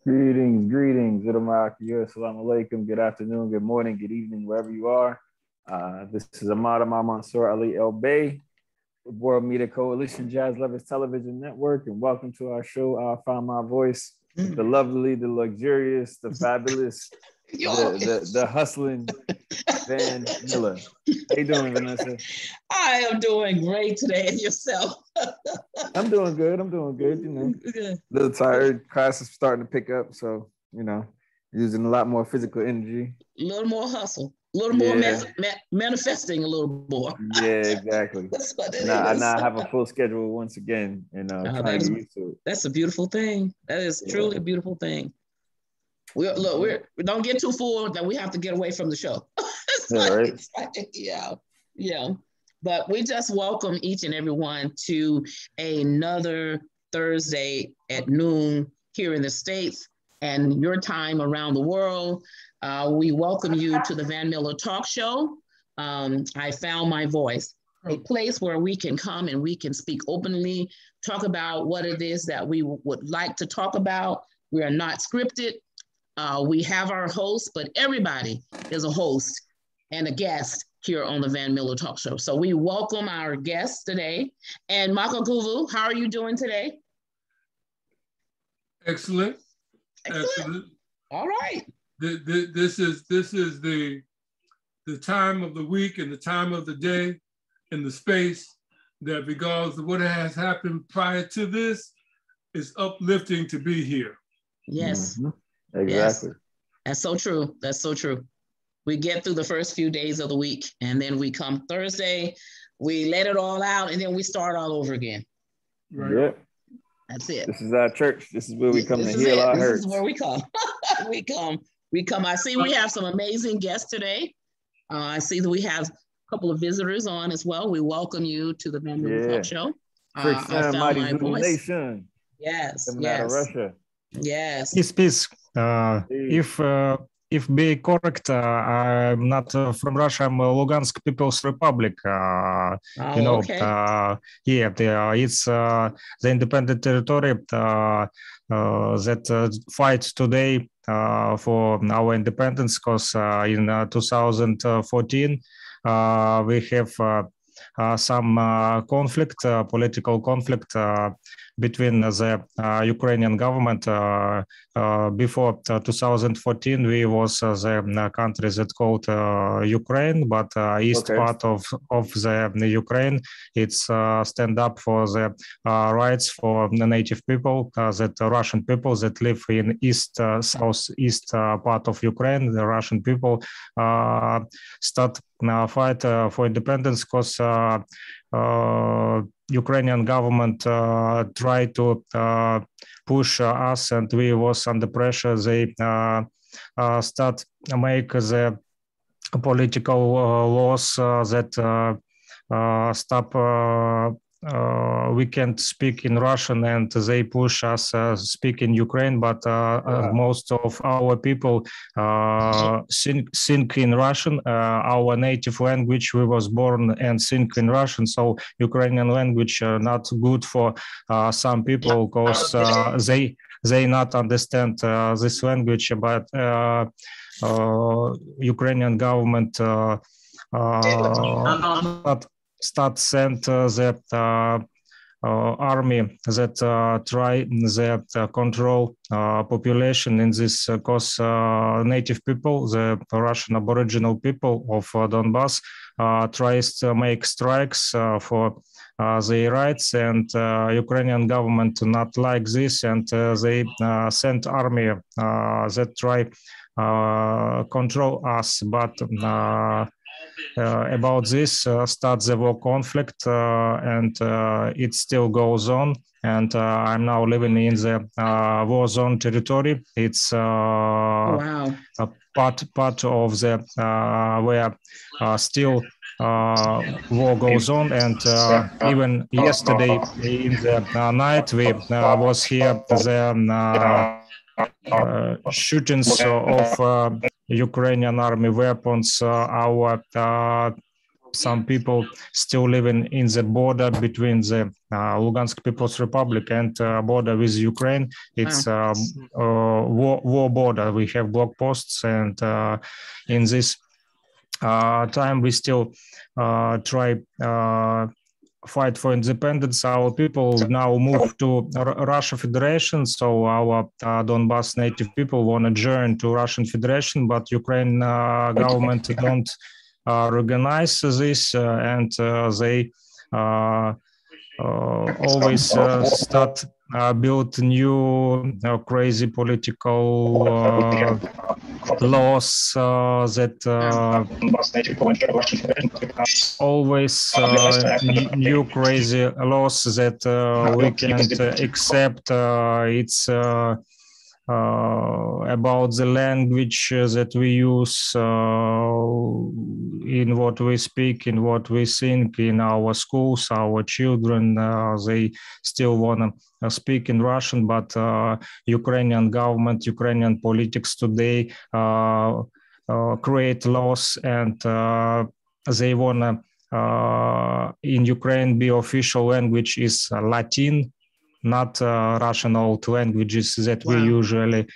Greetings, Assalamu alaikum, good afternoon, good morning, good evening, wherever you are. This is Ahmad Mansour Ali El Bey, World Media Coalition Jazz Lovers Television Network, and welcome to our show, I Found My Voice, with the lovely, the luxurious, the fabulous, the hustling Van Miller. How you doing, Vanessa? I am doing great today, and yourself? I'm doing good, you know. A little tired, class is starting to pick up, so, you know, using a lot more physical energy. A little more hustle, a little more manifesting a little more. Yeah, exactly. That's what it is. I now have a full schedule once again, and trying to get used to it. That's a beautiful thing. That is truly a beautiful thing. We don't get too full that we have to get away from the show. Yeah. But we just welcome each and everyone to another Thursday at noon here in the States and your time around the world. We welcome you to the Van Miller Talk Show. I Found My Voice, a place where we can come and we can speak openly, talk about what it is that we would like to talk about. We are not scripted. We have our host, but everybody is a host and a guest here on the Van Miller Talk Show. So we welcome our guests today. And Makaguvu, how are you doing today? Excellent. All right. This is the time of the week and the time of the day and the space that, regardless of what has happened prior to this, is uplifting to be here. Yes. Mm-hmm. Exactly. Yes. That's so true. That's so true. We get through the first few days of the week, and then we come Thursday, we let it all out, and then we start all over again. Right. Yep. That's it. This is our church. This is where we come to heal our hurts. This is where we come. we come. I see we have some amazing guests today. I see that we have a couple of visitors on as well. We welcome you to the Van Miller Talk Show. Frixan, Mighty Zulu Nation. Yes. Coming out of Russia. Yes. Peace. If be correct, I'm not from Russia. I'm Lugansk People's Republic. Okay. It's the independent territory that fight today for our independence. Because in 2014 we have some political conflict between the Ukrainian government. Before 2014, we was the country that called Ukraine, but east part of the Ukraine, it's stand up for the rights for the native people, that Russian people that live in southeast part of Ukraine. The Russian people start fight for independence because Ukrainian government tried to push us, and we was under pressure. They start make the political laws that stop. We can't speak in Russian, and they push us speak in Ukraine. But most of our people sing in Russian, our native language. We was born and sing in Russian, so Ukrainian language not good for some people because they not understand this language. But Ukrainian government start send the army that try that control population in this cause native people, the Russian Aboriginal people of Donbass, tries to make strikes for their rights, and Ukrainian government not like this, and they send army that try control us, but about this starts the war conflict, and it still goes on. And I'm now living in the war zone territory. It's wow. a part of the where still war goes on. And even yesterday in the night, we was here the shootings of Ukrainian army weapons. Our some people still living in the border between the Lugansk People's Republic and border with Ukraine. It's war border. We have block posts, and in this time we still try fight for independence. Our people now move to Russia Federation, so our Donbas native people want to join to Russian Federation, but Ukraine government don't recognize this, and they always start build new crazy political laws that always new crazy laws that we can't accept. It's about the language that we use in what we speak, in what we think in our schools. Our children, they still want to speak in Russian, but Ukrainian government, Ukrainian politics today create laws, and they want to in Ukraine be official language is Latin, not Russian old languages that we usually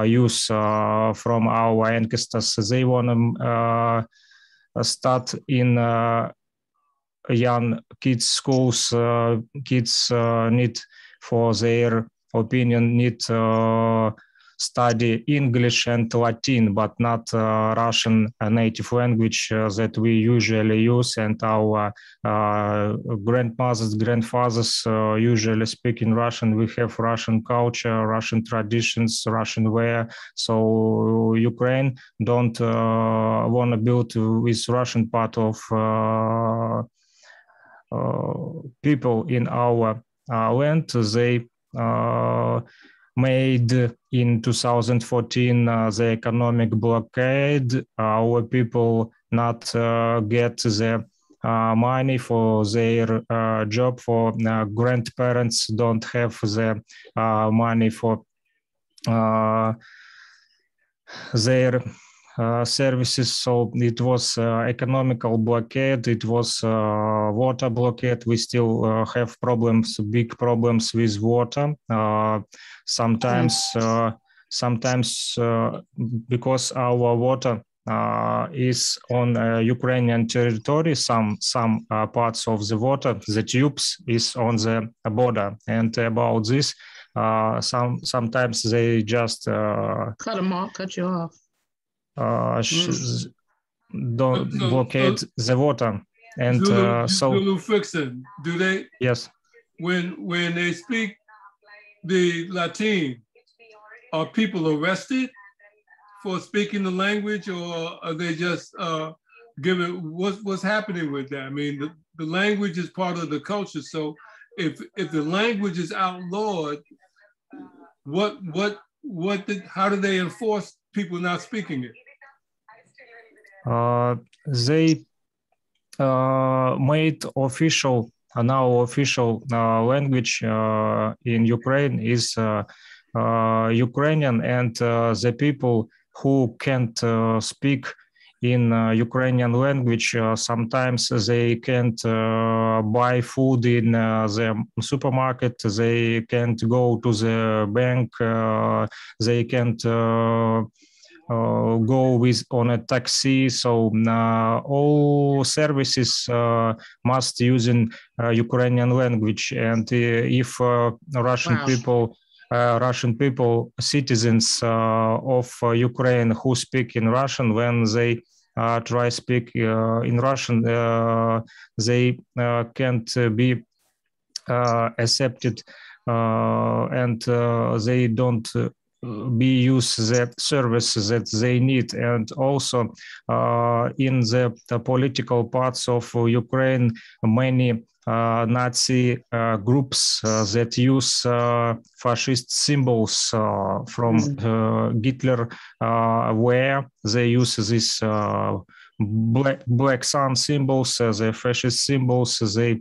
use from our ancestors. They want to start in young kids schools. Kids need, for their opinion, need study English and Latin, but not Russian native language that we usually use, and our grandmothers, grandfathers usually speak in Russian. We have Russian culture, Russian traditions, Russian wear. So Ukraine don't want to build with Russian part of people in our land. They made in 2014 the economic blockade. Our people not get the money for their job, for grandparents don't have the money for their services. So it was economical blockade, it was water blockade. We still have problems, big problems with water. Sometimes because our water is on Ukrainian territory, some parts of the water, the tubes is on the border, and about this sometimes they just cut you off. Don't blockade the water, and Zulu Frixan, do they? Yes. When they speak the Latin, are people arrested for speaking the language, or are they just given? What's happening with that? I mean, the language is part of the culture. So if the language is outlawed, how do they enforce people not speaking it? They made official language in Ukraine is Ukrainian, and the people who can't speak in Ukrainian language, sometimes they can't buy food in the supermarket, they can't go to the bank, they can't go with on a taxi. So all services must use in Ukrainian language. And if Russian people, citizens of Ukraine who speak in Russian, when they try speak in Russian, they can't be accepted, and they don't be use the services that they need. And also in the political parts of Ukraine, many Nazi groups that use fascist symbols from Hitler, where they use this black sun symbols, the fascist symbols. They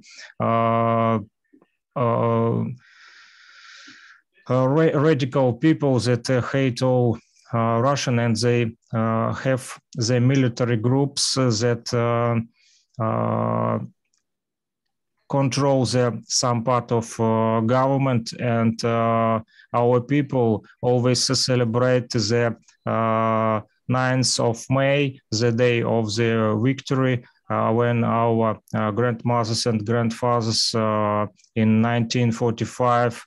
radical people that hate all Russian, and they have the military groups that control some part of government, and our people always celebrate the 9th of May, the day of the victory, when our grandmothers and grandfathers in 1945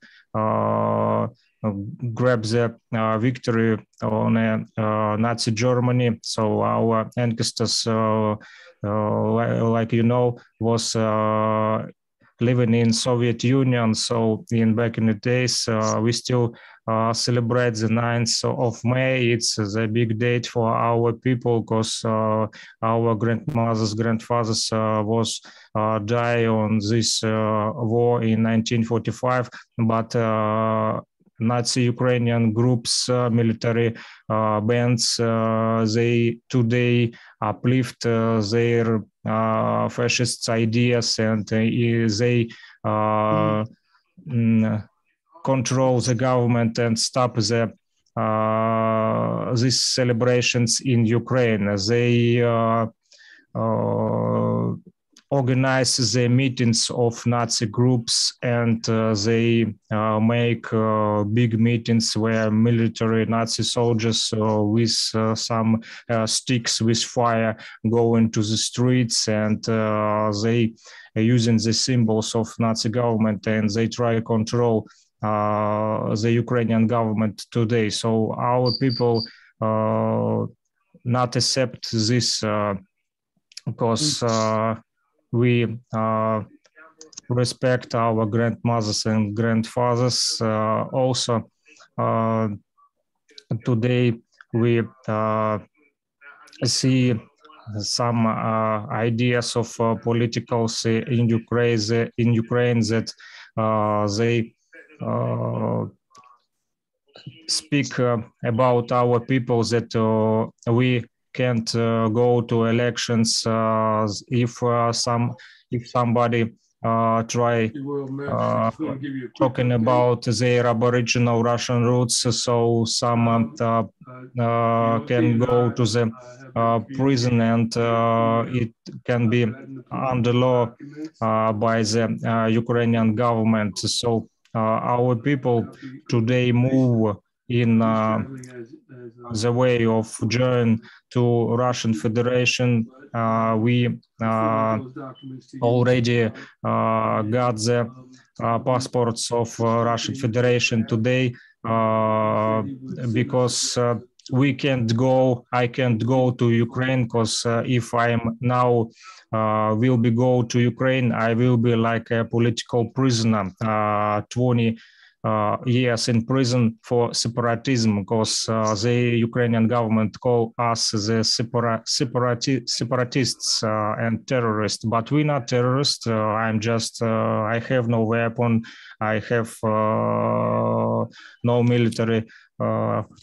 grabbed the victory on Nazi Germany. So our ancestors, like you know, was living in Soviet Union. So back in the days, we still celebrate the 9th of May. It's the big date for our people, because our grandmothers, grandfathers was die on this war in 1945. But Nazi Ukrainian groups, military bands, they today uplift their fascist ideas, and they control the government and stop these celebrations in Ukraine. They organize the meetings of Nazi groups, and they make big meetings where military Nazi soldiers with some sticks with fire go into the streets, and they using the symbols of Nazi government, and they try to control the Ukrainian government today. So our people not accept this because we respect our grandmothers and grandfathers. Also, today we see some ideas of politicals in Ukraine that they speak about our people, that we can't go to elections if somebody try talking about their Aboriginal Russian roots. So some can go to the prison, and it can be under law by the Ukrainian government. So our people today move in the way of join to Russian Federation. We already got the passports of Russian Federation today, because I can't go to Ukraine, because if I'm now will be go to Ukraine, I will be like a political prisoner, 20 years in prison for separatism, because the Ukrainian government call us the separatists and terrorists. But we're not terrorists. I'm just, I have no weapon. I have no military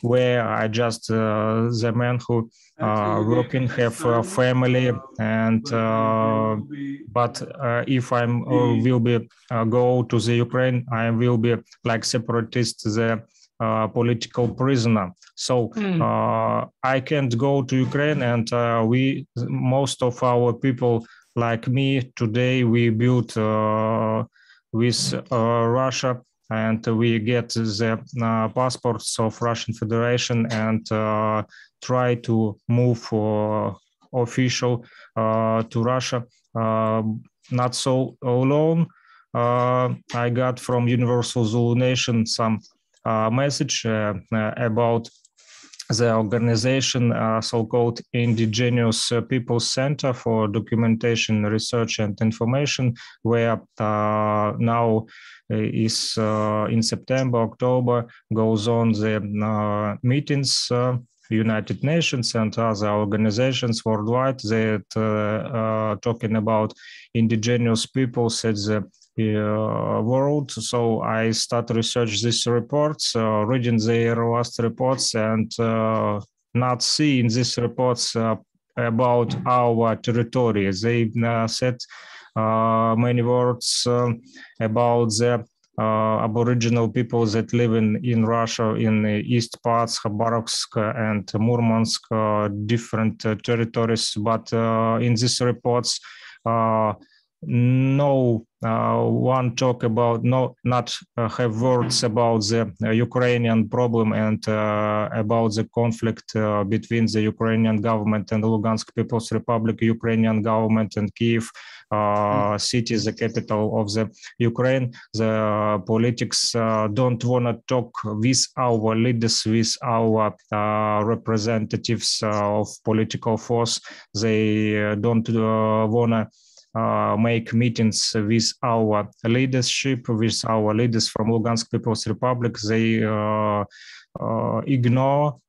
where I just the man who working, have a family, and but if I'm will be go to the Ukraine, I will be like separatist, the political prisoner. So I can't go to Ukraine, and we, most of our people like me today, we built with Russia, and we get the passports of Russian Federation, and try to move official to Russia. Not so alone. I got from Universal Zulu Nation some message about the organization, so-called Indigenous Peoples Center for Documentation, Research and Information, where now is in September, October, goes on the meetings, United Nations and other organizations worldwide that talking about indigenous peoples at the world. So I start to research these reports, reading their last reports, and not see in these reports about our territory. They said many words about the Aboriginal people that live in Russia, in the east parts, Khabarovsk and Murmansk, different territories. But in these reports, no one talk about, not have words about the Ukrainian problem and about the conflict between the Ukrainian government and the Lugansk People's Republic, Ukrainian government and Kiev city, the capital of the Ukraine. The politics don't want to talk with our leaders, with our representatives of political force. They don't want to make meetings with our leadership, with our leaders from Lugansk People's Republic. They ignore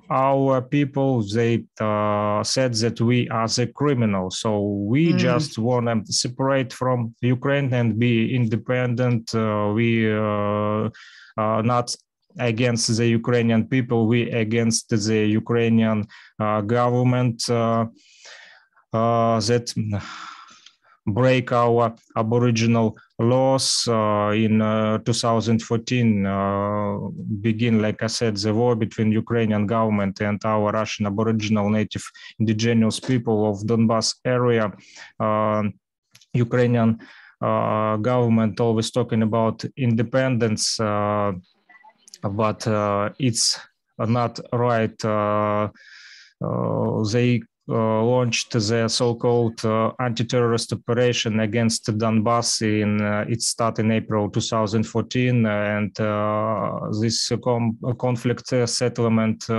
our people. They said that we are the criminals. So we just want to separate from Ukraine and be independent. We not against the Ukrainian people. We against the Ukrainian government that break our Aboriginal laws. In 2014 begin, like I said, the war between Ukrainian government and our Russian Aboriginal native indigenous people of Donbas area. Ukrainian government always talking about independence, but it's not right. They launched the so-called anti-terrorist operation against Donbass. It started in April 2014, and this conflict settlement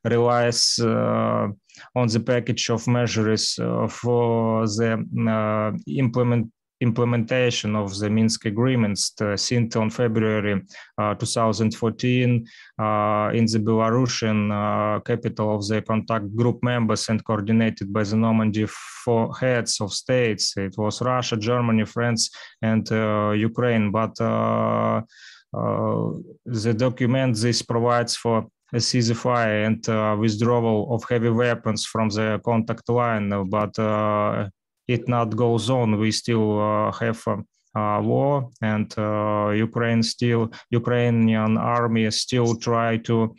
relies on the package of measures for the implementation of the Minsk agreements signed on February 2014 in the Belarusian capital of the contact group members and coordinated by the Normandy 4 heads of states. It was Russia, Germany, France, and Ukraine. But the document this provides for a ceasefire and withdrawal of heavy weapons from the contact line, but it not goes on. We still have war, and Ukrainian army still try to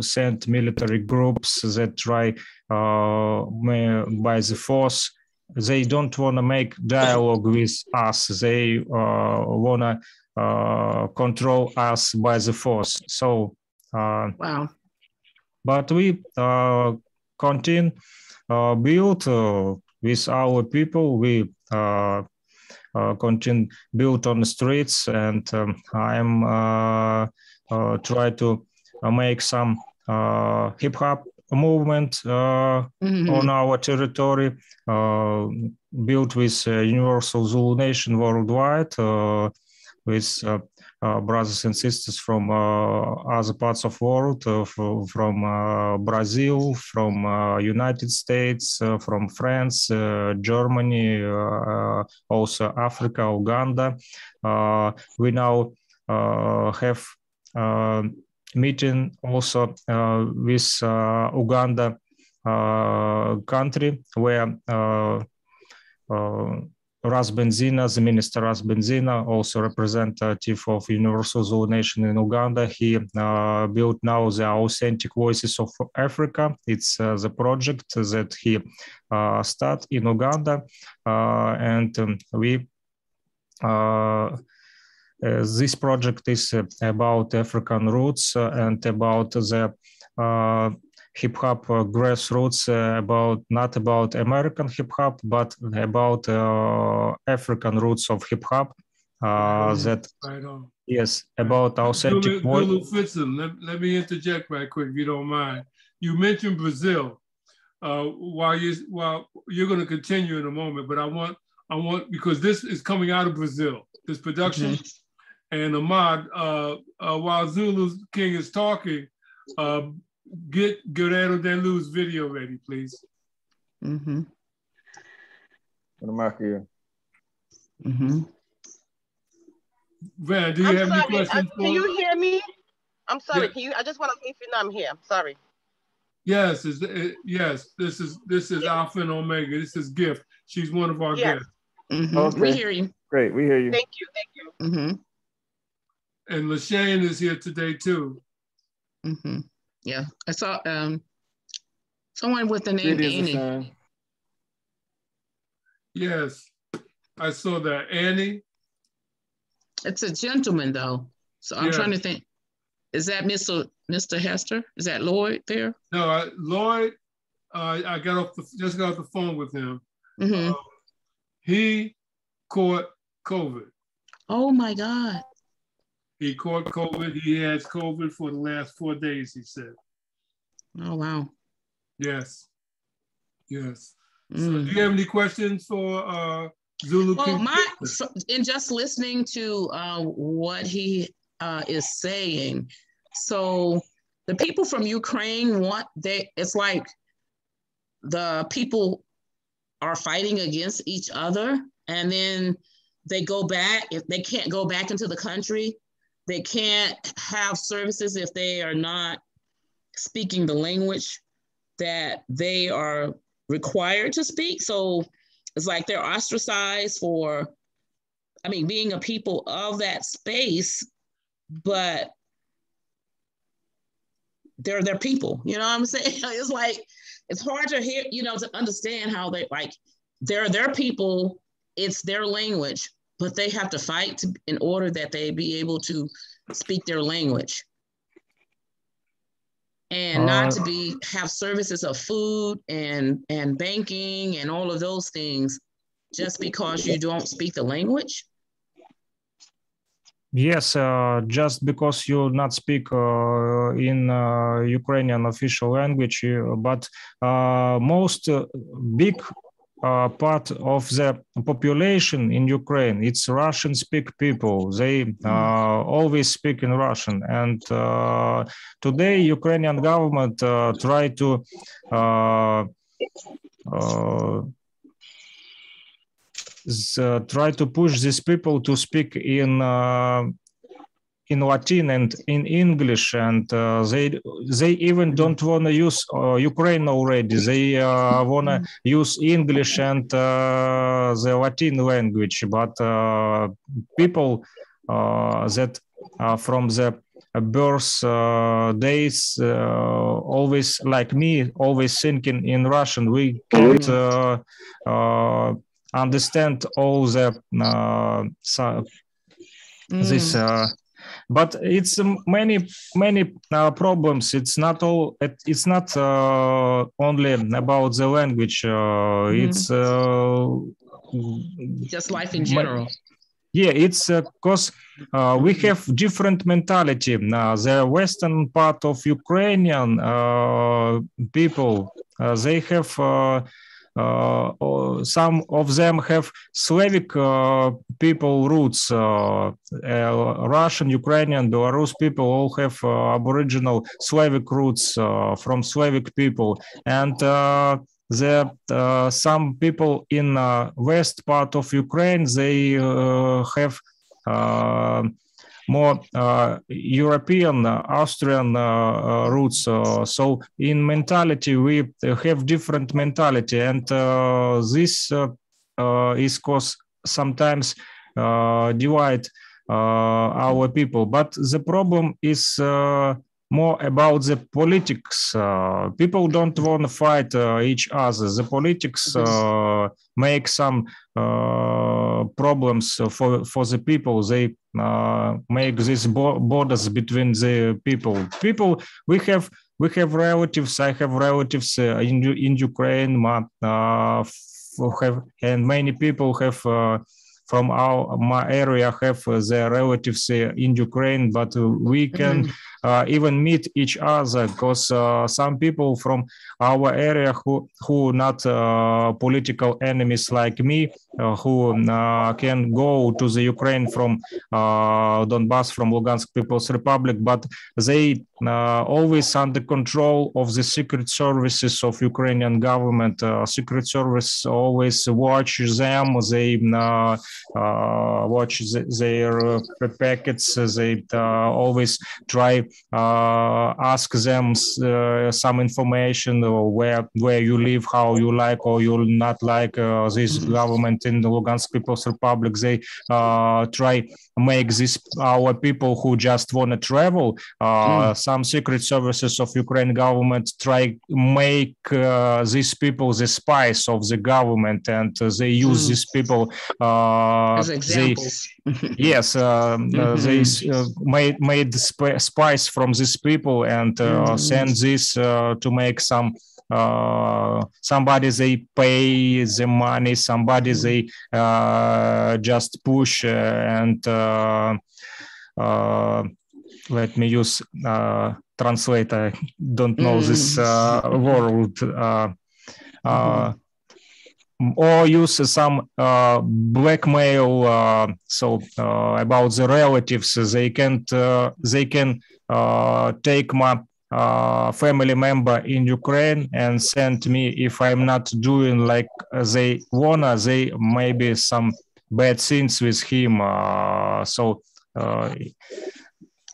send military groups that try by the force. They don't want to make dialogue with us. They want to control us by the force. So, wow. But we continue build with our people. We continue build on the streets, and I'm try to make some hip hop movement on our territory, built with Universal Zulu Nation worldwide, with brothers and sisters from other parts of the world, from Brazil, from United States, from France, Germany, also Africa, Uganda. We now have meeting also with Uganda country, where Ras Benzina, the minister Ras Benzina, also representative of Universal Zulu Nation in Uganda, he built now the Authentic Voices of Africa. It's the project that he started in Uganda, and we this project is about African roots and about the hip hop grassroots, not about American hip hop, but about African roots of hip hop. That right on. Yes, about authentic voice. Zulu Frixan, let me interject right quick, if you don't mind. You mentioned Brazil. While you're going to continue in a moment, but I want because this is coming out of Brazil, this production. And Ahmad, while Zulu King is talking, get Guerrero Denlu's video ready, please. Mm-hmm. What am I here? Mm-hmm. Van, do you have any questions? Can you hear me? I'm sorry. Yeah. I just want to let you know I'm here. I'm sorry. Yes, yes. This is Alpha and Omega. This is Gift. She's one of our guests. Mm-hmm. Okay. We hear you. Great, we hear you. Thank you. Thank you. Mm-hmm. And LaShane is here today too. Mm-hmm. Yeah, I saw someone with the name Annie. Yes, I saw that. Annie? It's a gentleman though. So I'm Yeah. trying to think. Is that Mr. Hester? Is that Lloyd there? No, Lloyd, I just got off the phone with him. Mm-hmm. He caught COVID. Oh my God. He caught COVID. He has COVID for the last 4 days, he said. Oh, wow. Yes. Yes. Mm. So do you have any questions for Zulu Well, King? in just listening to what he is saying, so the people from Ukraine it's like the people are fighting against each other, and then they go back. If they can't go back into the country, they can't have services if they are not speaking the language that they are required to speak. So it's like they're ostracized for, being a people of that space, but they're people, you know what I'm saying? It's like, it's hard to hear, to understand how they're their people, it's their language, but they have to fight in order that they be able to speak their language. And not to have services of food and banking and all of those things just because you don't speak the language. Yes, just because you not speak in Ukrainian official language, but most big part of the population in Ukraine, it's Russian-speak people. They always speak in Russian. And today, Ukrainian government try to push these people to speak in Latin and in English, and they even don't want to use Ukraine already. They want to use English and the Latin language. But people that from the birth days, always like me, always thinking in Russian, we can't understand all the this. But it's many problems. It's not all. It's not only about the language. It's just life in general. Yeah, it's because we have different mentality. The western part of Ukrainian people, they have. Some of them have Slavic people roots. Russian, Ukrainian, Belarus people all have aboriginal Slavic roots from Slavic people, and some people in west part of Ukraine, they have more European, Austrian roots. So in mentality, we have different mentality, and this is cause sometimes divide our people. But the problem is more about the politics. People don't want to fight each other. The politics make some problems for the people. They make these borders between the people. We have relatives. I have relatives in Ukraine. And many people have from my area have their relatives in Ukraine, but we can even meet each other, because some people from our area who not political enemies like me, who can go to the Ukraine from Donbass, from Lugansk People's Republic, but they always under control of the secret services of Ukrainian government. Secret service always watch them. They watch their packets. They always try ask them some information, or where you live, how you like or you not like this government in the Lugansk People's Republic. They try make this our people who just want to travel. Some secret services of Ukraine government try make these people the spies of the government, and they use these people as examples. Yes, they made spies from these people and send this to make some somebody they pay the money, somebody they just push and let me use translate. I don't know this word. Or use some blackmail. So about the relatives, they can take my family member in Ukraine and send me if I'm not doing like they wanna. They maybe some bad things with him. So.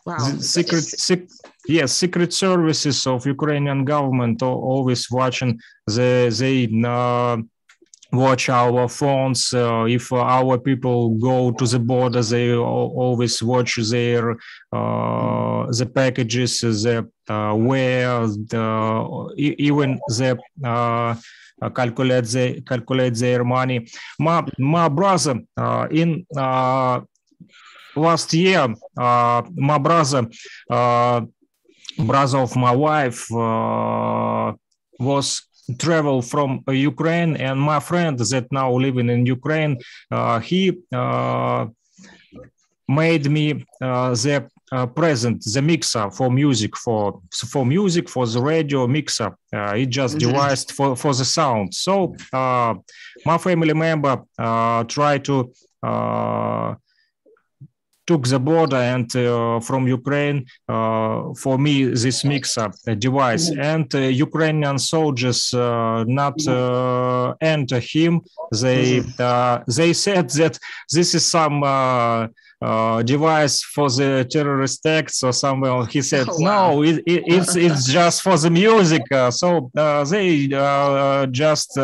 Wow. Secret services of Ukrainian government are always watching. They watch our phones. If our people go to the border, they always watch their the packages, the where even the calculate their money. My brother in last year, my brother of my wife was travel from Ukraine, and my friend that now living in Ukraine, he made me the present, the mixer for music, for the radio mixer. It just devised for the sound. So my family member tried to took the border and from Ukraine for me this mixer device, and Ukrainian soldiers not enter him. They said that this is some device for the terrorist acts or somewhere. He said no, it's just for the music. So they just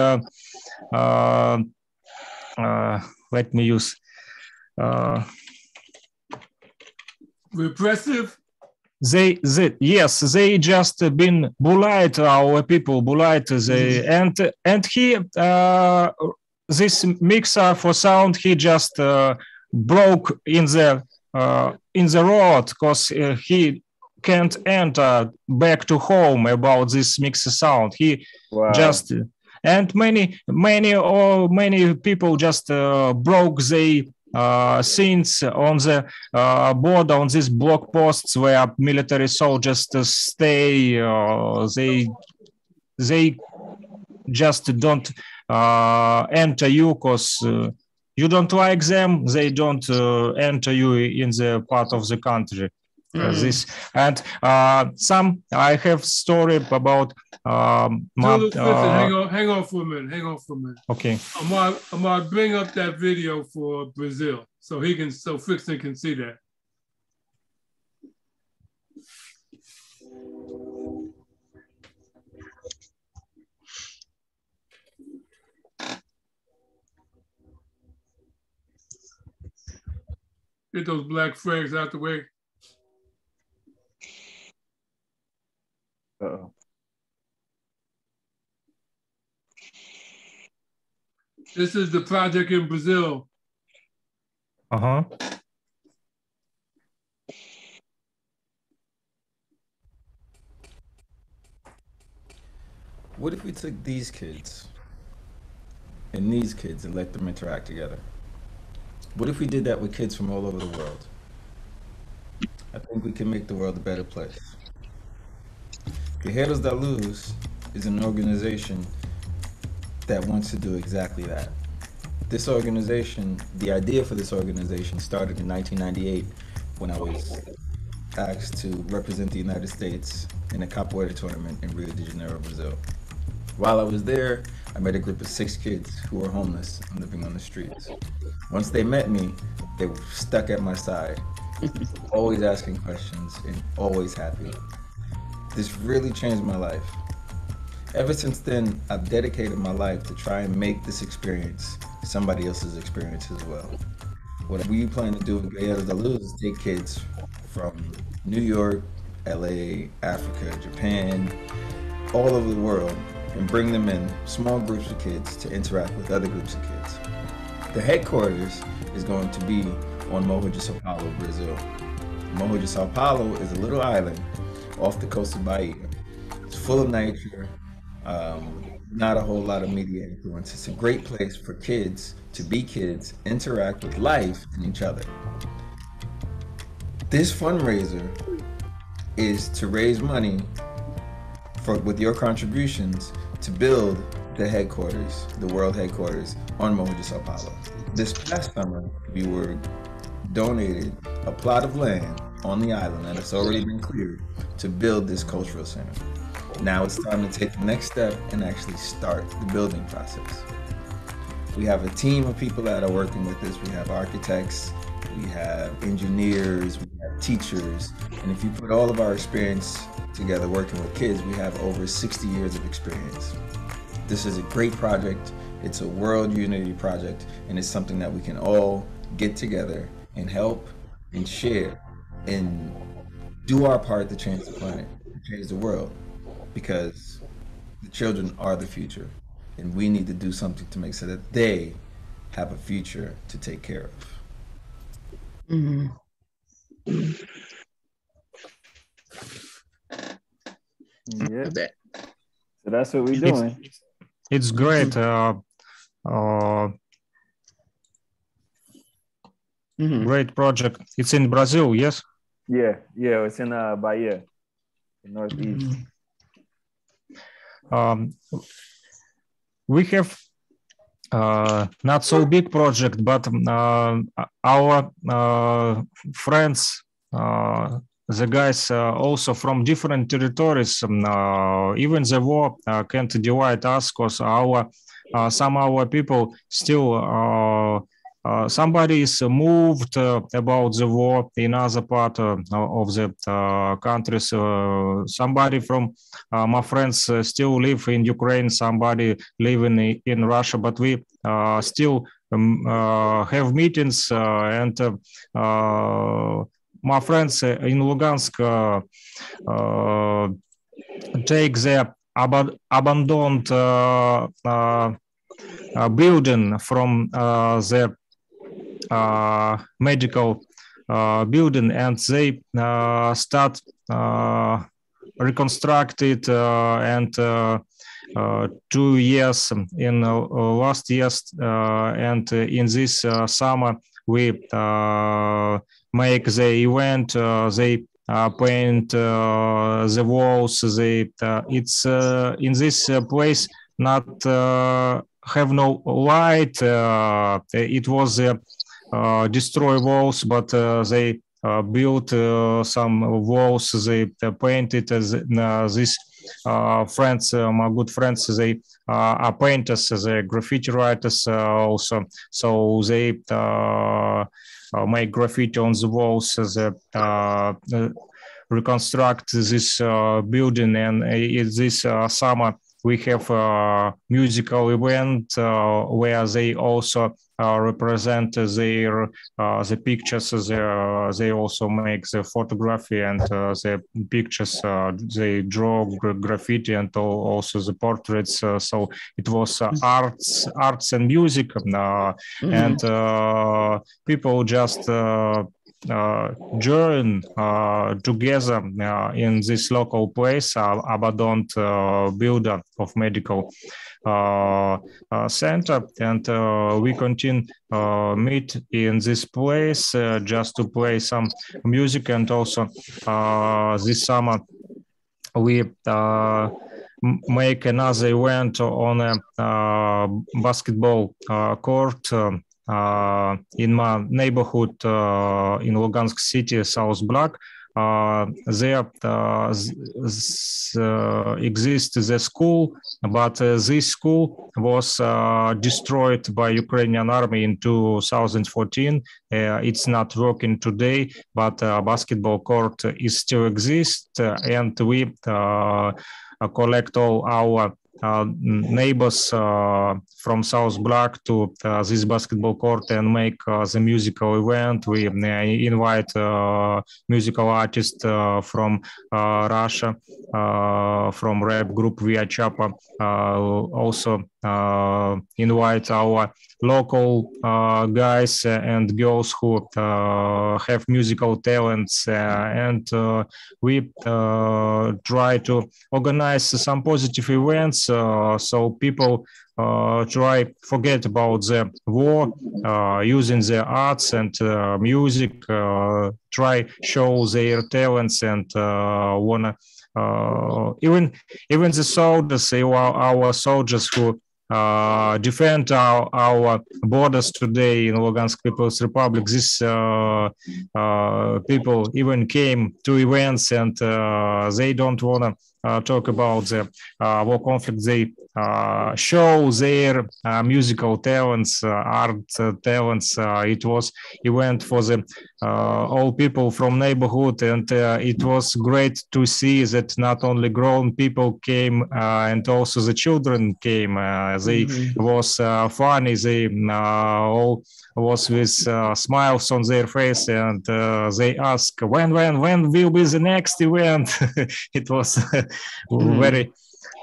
let me use. Repressive? They just been bullied, our people bullied. They and he this mixer for sound, he just broke in the road because he can't enter back to home about this mixer sound. He just and many people just broke they scenes on the border, on these block posts where military soldiers stay. They just don't enter you because you don't like them. They don't enter you in the part of the country. This and some I have story about. Hang on for a minute. Okay. I'm gonna bring up that video for Brazil so Frixan can see that. Get those black flags out the way. Uh-oh. This is the project in Brazil. What if we took these kids and these kids and let them interact together? What if we did that with kids from all over the world? I think we can make the world a better place. Guerreiros da Luz is an organization that wants to do exactly that. This organization, the idea for this organization started in 1998 when I was asked to represent the United States in a capoeira tournament in Rio de Janeiro, Brazil. While I was there, I met a group of 6 kids who were homeless and living on the streets. Once they met me, they were stuck at my side, always asking questions and always happy. This really changed my life. Ever since then, I've dedicated my life to try and make this experience somebody else's experience as well. What we plan to do with Guerreros de Luz is take kids from New York, LA, Africa, Japan, all over the world, and bring them in small groups of kids to interact with other groups of kids. The headquarters is going to be on Morro de Sao Paulo, Brazil. Morro de Sao Paulo is a little island off the coast of Bahia. It's full of nature, not a whole lot of media influence. It's a great place for kids to be kids, interact with life and each other. This fundraiser is to raise money with your contributions to build the headquarters, the world headquarters on Morro de Sao Paulo. This past summer, we were donated a plot of land on the island that has already been cleared to build this cultural center. Now it's time to take the next step and actually start the building process. We have a team of people that are working with this. We have architects, we have engineers, we have teachers, and if you put all of our experience together working with kids, we have over 60 years of experience. This is a great project. It's a world unity project, and it's something that we can all get together and help and share and do our part to change the planet, to change the world, because the children are the future, and we need to do something to make sure that they have a future to take care of. Mhm. Yeah. That- So that's what we're doing. It's great. Mhm. Great project. It's in Brazil, yes? Yeah, it's in Bahia, the northeast. Mhm. We have not so big project, but our friends, the guys also from different territories, even the war can't divide us, because some our people still somebody is moved about the war in other part of the countries. Somebody from my friends still live in Ukraine, somebody living in Russia, but we still have meetings and my friends in Lugansk take the abandoned building from the medical building, and they start reconstruct it and 2 years in last years and in this summer we make the event. They paint the walls. They it's in this place not have no light. It was destroy walls, but they built some walls. They painted as this. Friends, my good friends, they are painters, they graffiti writers also. So they make graffiti on the walls. They reconstruct this building, and this summer we have a musical event where they also represent their the pictures. They also make the photography and the pictures. They draw graffiti and also the portraits. So it was arts and music, and people just join together in this local place, abandoned builder of medical center, and we continue meet in this place just to play some music. And also this summer we make another event on a basketball court in my neighborhood in Lugansk city, South Block. there exists the school, but this school was destroyed by Ukrainian army in 2014. It's not working today, but basketball court is still exists, and we collect all our neighbors from South Block to this basketball court and make the musical event. We invite musical artists from Russia, from rap group Via Chapa. Also invite our local guys and girls who have musical talents, and we try to organize some positive events so people try forget about the war, using the arts and music, try show their talents, and wanna even the soldiers, our soldiers who defend our borders today in Lugansk People's Republic. These people even came to events, and they don't want to talk about the war conflict. They show their musical talents, art talents. It was event for the all people from neighborhood, and it was great to see that not only grown people came, and also the children came. They was funny. They all was with smiles on their face, and they ask when will be the next event. It was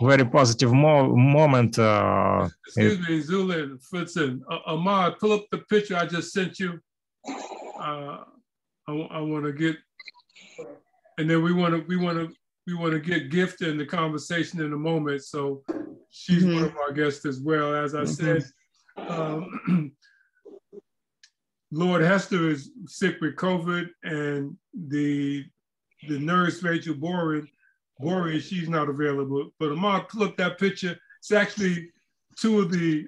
very positive moment. Excuse me, Zulu, Frixan. Ahmad, pull up the picture I just sent you. I want to get, and then we want to get Gift in the conversation in a moment. So she's one of our guests as well. As I said, Lord Hester is sick with COVID, and the nurse Rachel Boris, she's not available. But Ahmad, pull up that picture. It's actually two of the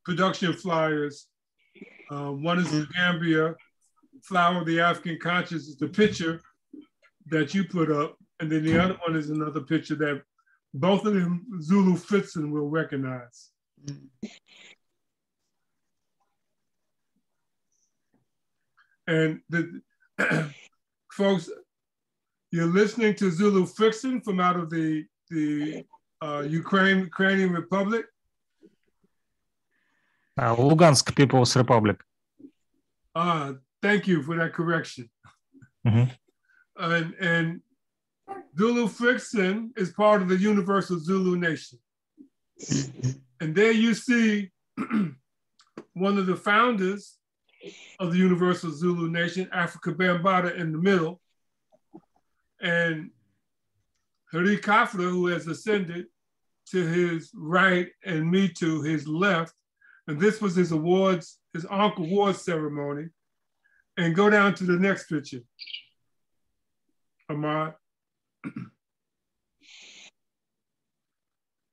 production flyers. One is the Gambia, Flower of the African Conscience, is the picture that you put up. And then the other one is another picture that both of them Zulu Frixan will recognize. And the folks, you're listening to Zulu Frixan from out of the Ukrainian Republic. Lugansk People's Republic. Thank you for that correction. And Zulu Frixan is part of the Universal Zulu Nation. And there you see one of the founders of the Universal Zulu Nation, Africa Bambaataa, in the middle, and Hari Kafra, who has ascended to his right, and me to his left. And this was his awards, his Ankh Awards ceremony. And go down to the next picture, Ahmad.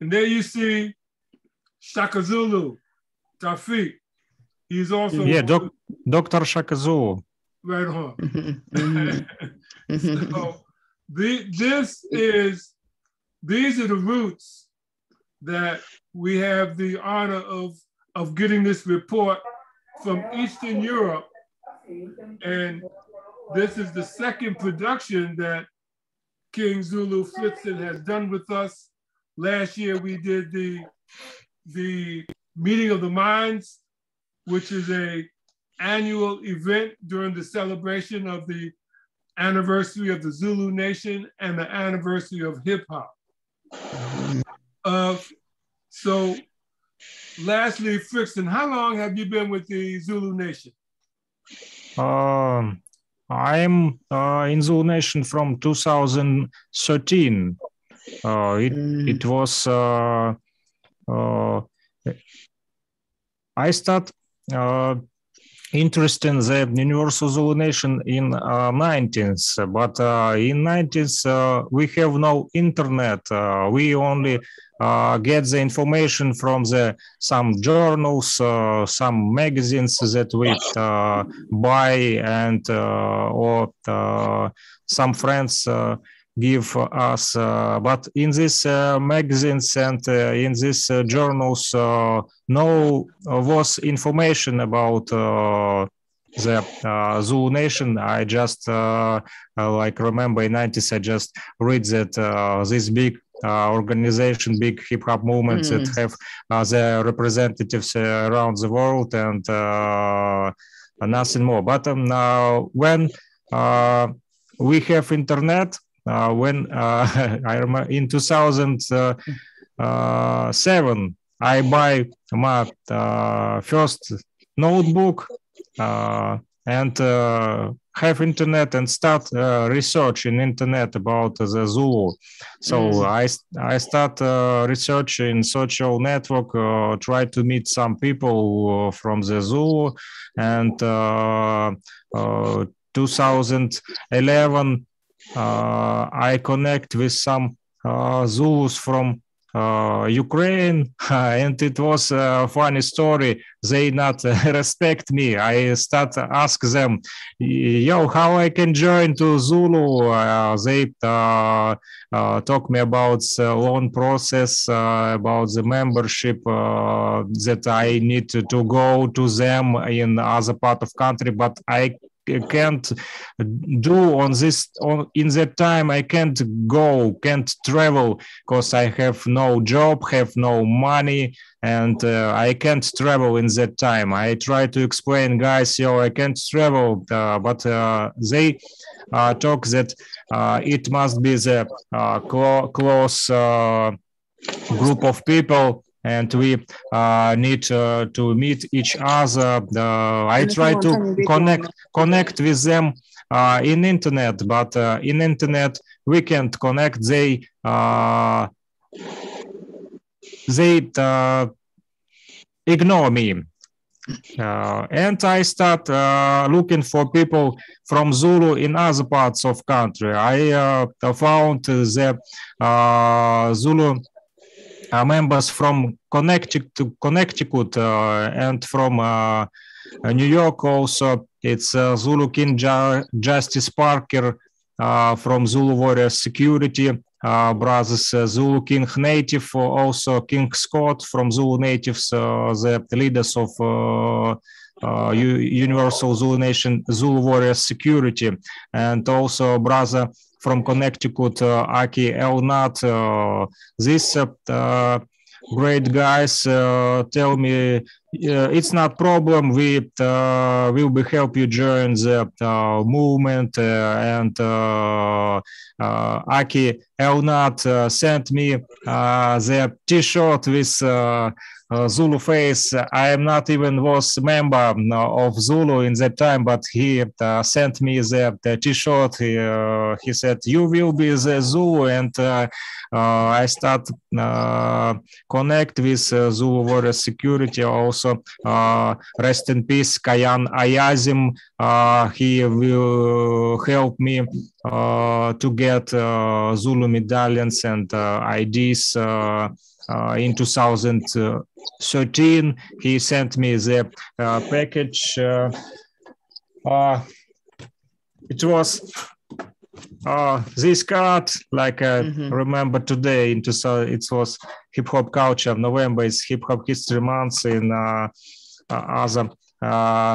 And there you see Shaka Zulu, Tafik. He's also Dr. Shaka Zulu. Right on. So these are the roots that we have the honor of getting this report from Eastern Europe. And this is the second production that King Zulu Frixan has done with us. Last year we did the Meeting of the Minds, which is an annual event during the celebration of the anniversary of the Zulu Nation and the anniversary of hip hop. So lastly, Frixan, how long have you been with the Zulu Nation? I'm in Zulu Nation from 2013. It was I start interest in the Universal Zulu Nation in 19th, but in 19th we have no internet. We only get the information from some journals, some magazines that we buy, and or some friends give us. But in these magazines and in these journals, no was information about the Zulu Nation. I just like remember in 90s, I just read that this big organization, big hip hop movements that have the representatives around the world and nothing more. But when we have internet, when I remember in 2007, I buy my first notebook and have internet and start research in internet about the Zulu. So I start research in social network, try to meet some people from the Zulu, and 2011 I connect with some Zulus from Ukraine, and it was a funny story. They not respect me. I start ask them, yo, how I can join to Zulu? They talk me about the loan process, about the membership, that I need to go to them in other part of country, but I can't do in that time. I can't go, can't travel because I have no job, have no money, and I can't travel in that time. I try to explain, guys, yo, I can't travel, but they talk that it must be the close group of people, and we need to meet each other. I try to connect with them in internet, but in internet we can't connect. They ignore me. And I start looking for people from Zulu in other parts of country. I found the Zulu members from Connecticut and from New York also. It's Zulu King Justice Parker from Zulu Warrior Security, brothers Zulu King Native, also King Scott from Zulu Natives, the leaders of Universal Zulu Nation, Zulu Warrior Security, and also brother from Connecticut, Aki Elnat. These great guys tell me it's not problem. We will be help you join the movement. And Aki Elnat sent me the T-shirt with Zulu face. I am not even was member of Zulu in that time, but he sent me the T-shirt. He said, "You will be the Zulu," and I start connect with Zulu Warrior Security. Also, rest in peace, Kayan Ayazim. He will help me to get Zulu medallions and IDs. In 2013, he sent me the package. It was this card, like I remember today. It was Hip Hop Culture. November is Hip Hop History Month. In other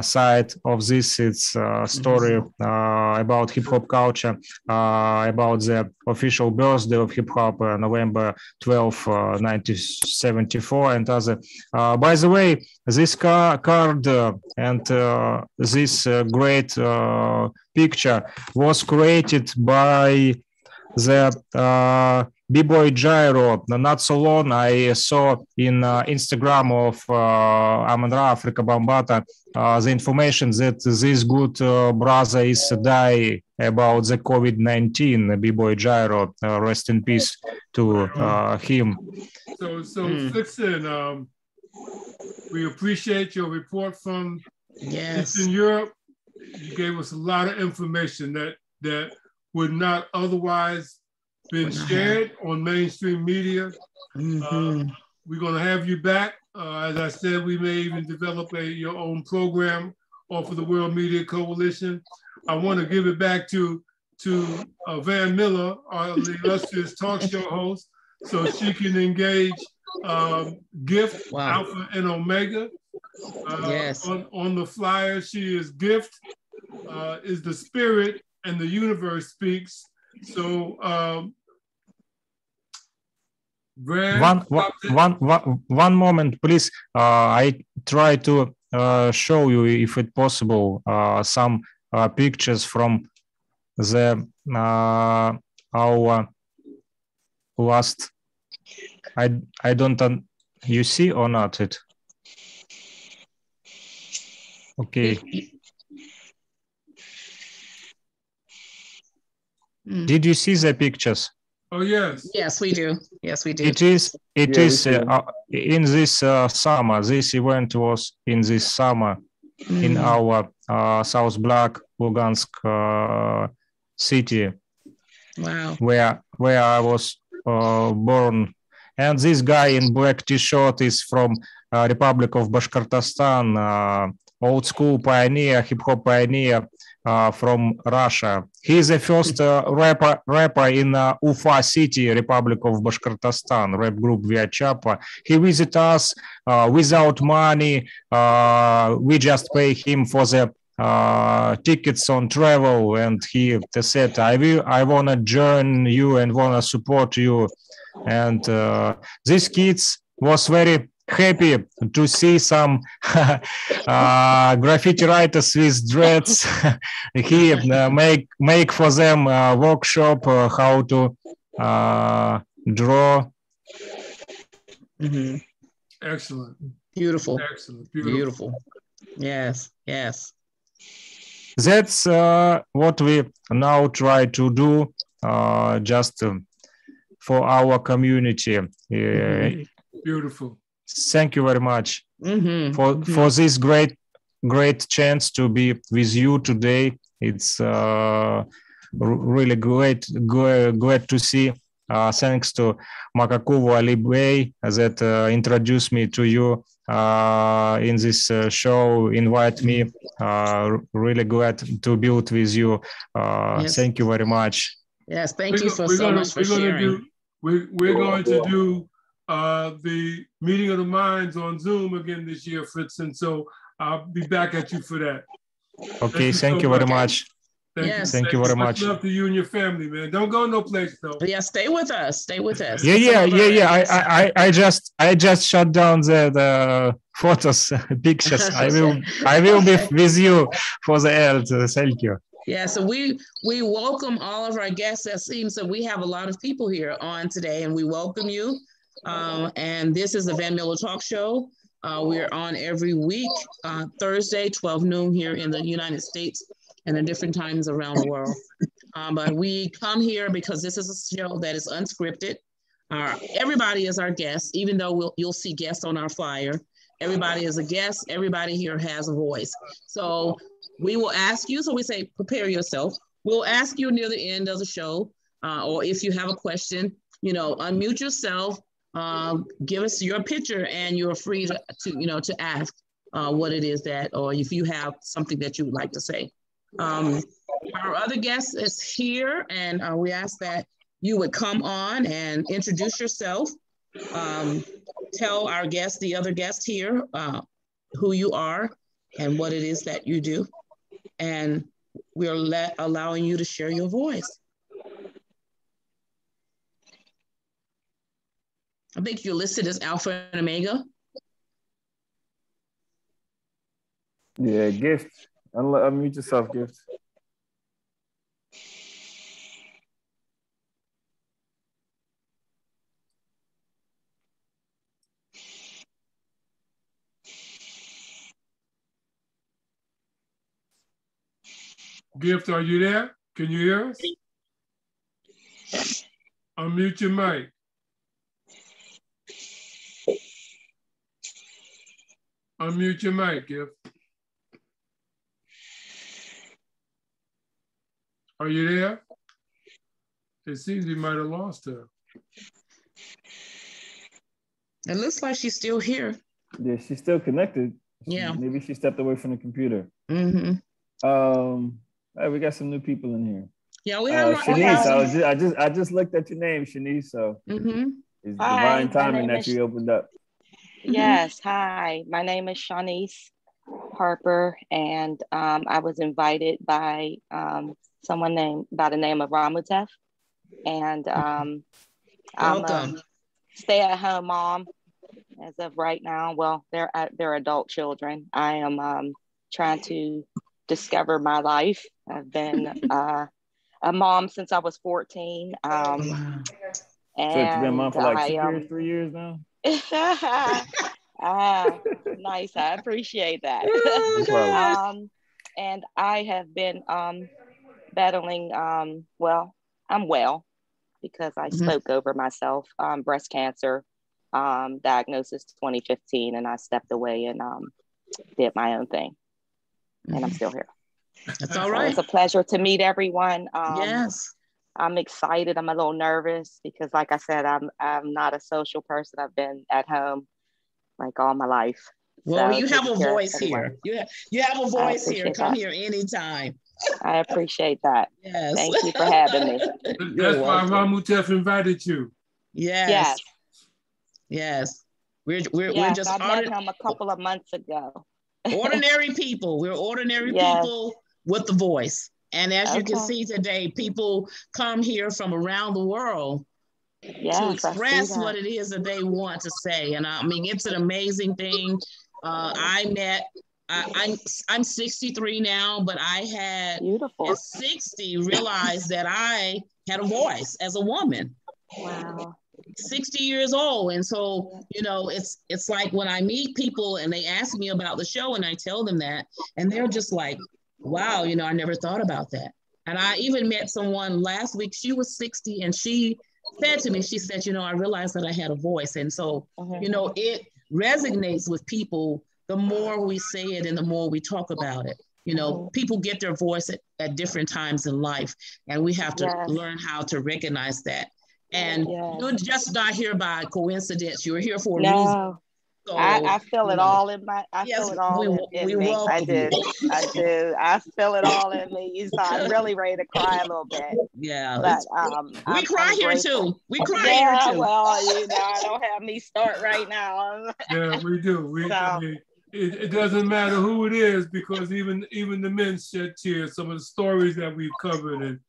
side of this, it's a story about hip hop culture, about the official birthday of hip hop, November 12, 1974, and other. By the way, this card and this great picture was created by the B-Boy Gyro. Not so long, I saw in Instagram of Amandra Africa Bambata the information that this good brother is die about the COVID-19. B-Boy Gyro, rest in peace to him. So Frixan, we appreciate your report from Yes. Eastern Europe, you gave us a lot of information that would not otherwise been shared on mainstream media. We're going to have you back. As I said, we may even develop your own program off of the World Media Coalition. I want to give it back to Van Miller, our illustrious talk show host, so she can engage Gift, Alpha and Omega. Yes. On the flyer, she is Gift, is the spirit, and the universe speaks. So one moment, please. I try to show you, if it's possible, some pictures from the our last. I don't. You see or not it? Okay. Did you see the pictures? Oh yes. Yes, we do. Yes, we do. It is in this summer. This event was in this summer in our South Black Lugansk city. Wow. Where I was born. And this guy in black T-shirt is from Republic of Bashkortostan, old school pioneer, hip hop pioneer from Russia. He is the first rapper in Ufa city, Republic of Bashkortostan, rap group Via Chapa. He visited us without money. We just pay him for the tickets on travel, and he said, I want to join you and want to support you. And these kids was very happy to see some graffiti writers with dreads. He make for them a workshop how to draw. Excellent. Beautiful. Excellent. Beautiful. Yes. Yes. That's what we now try to do, just for our community. Beautiful. Thank you very much for this great chance to be with you today. It's really glad to see. Thanks to Makakovo Ali Bey that introduced me to you in this show, invite me. Really glad to be with you. Yes. Thank you very much. Yes, thank you so much for sharing. We're going to do the meeting of the minds on Zoom again this year, Frixan. So I'll be back at you for that. Okay, thank you very much. Thank you very much. Much love to you and your family, man. Don't go no place though. Yeah, stay with us. Stay with us. Yeah. I just shut down the photos, pictures. I will be with you for the end. Thank you. Yeah, so we welcome all of our guests. It seems that we have a lot of people here on today, and we welcome you. And this is the Van Miller Talk Show. We're on every week, Thursday, 12 noon here in the United States and at different times around the world. But we come here because this is a show that is unscripted. Everybody is our guest, even though you'll see guests on our flyer. Everybody is a guest. Everybody here has a voice. So we will ask you, so we say, prepare yourself. We'll ask you near the end of the show, or if you have a question, unmute yourself, give us your picture, and you're free to ask what it is that, or if you have something that you would like to say. Our other guest is here, and we ask that you would come on and introduce yourself. Tell our guest, the other guest here, who you are and what it is that you do. And we're allowing you to share your voice. I think you're listed as Alpha and Omega. Yeah, Gift. Unmute yourself, Gift. Gift, are you there? Can you hear us? Unmute your mic. Unmute your mic, Gift. Are you there? It seems we might have lost her. It looks like she's still here. Yeah, she's still connected. Yeah. Maybe she stepped away from the computer. Mm-hmm. Hey, we got some new people in here. Yeah, we have Shanice, I just looked at your name, Shanice. So mm-hmm. it's Hi, divine timing that you opened up. Yes, hi. My name is Shanice Harper, and I was invited by someone by the name of Ramutef, and I'm a stay-at-home mom as of right now. Well, they're adult children. I am trying to discover my life. I've been a mom since I was 14. So you've been a mom for like 2 years, 3 years now? Nice. I appreciate that. And I have been battling, well, I'm well because I spoke over myself, breast cancer, diagnosis 2015, and I stepped away and did my own thing. And I'm still here. That's all right. So it's a pleasure to meet everyone. Yes. I'm excited. I'm a little nervous because, like I said, I'm not a social person. I've been at home like all my life. Well, so you have a voice here. You have a voice here. Come here anytime. I appreciate that. Yes. Thank you for having me. That's why Ramutef invited you. Yes. Yes. We're just I met him a couple of months ago. Ordinary people. We're ordinary people with the voice. And as you can see today, people come here from around the world to express what it is that they want to say. And I mean, it's an amazing thing. I'm 63 now, but I had at 60 realized that I had a voice as a woman. Wow. 60 years old. And so, you know, it's like when I meet people and they ask me about the show and I tell them that, and they're just like, wow, you know, I never thought about that. And I even met someone last week, she was 60 and she said to me, she said, you know, I realized that I had a voice. And so, you know, it resonates with people the more we say it and the more we talk about it. You know, people get their voice at different times in life, and we have to learn how to recognize that. And you're just not here by coincidence. You're here for a reason. So, I feel it all in my. I feel it all in me. I do. I feel it all in me. So I'm really ready to cry a little bit. Yeah, but we cry here too. We cry here too. Well, you know, don't have me start right now. Yeah, we do. It doesn't matter who it is because even the men shed tears. Some of the stories that we've covered and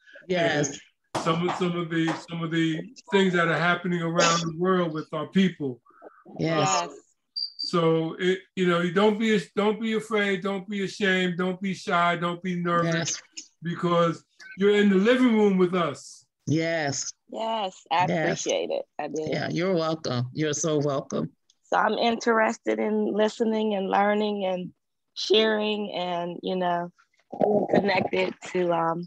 some of the things that are happening around the world with our people. Yes. So you know, don't be afraid, don't be ashamed, don't be shy, don't be nervous, because you're in the living room with us. Yes. Yes, I appreciate it. I do. Yeah, you're welcome. You're so welcome. So I'm interested in listening and learning and sharing and, you know, connected to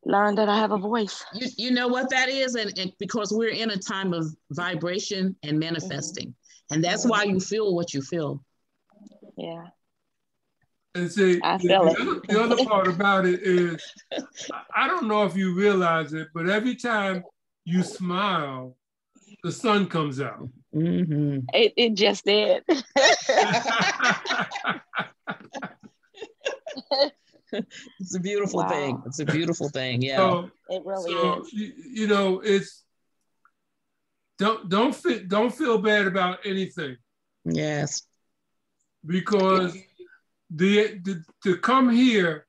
learn that I have a voice. You know what that is? And because we're in a time of vibration and manifesting. And that's why you feel what you feel. Yeah. And see, the other part about it is, I don't know if you realize it, but every time you smile, the sun comes out. Mm-hmm. It just did. It's a beautiful thing. It's a beautiful thing. Yeah. So, it really is. You know, it's don't feel bad about anything. Yes. Because to come here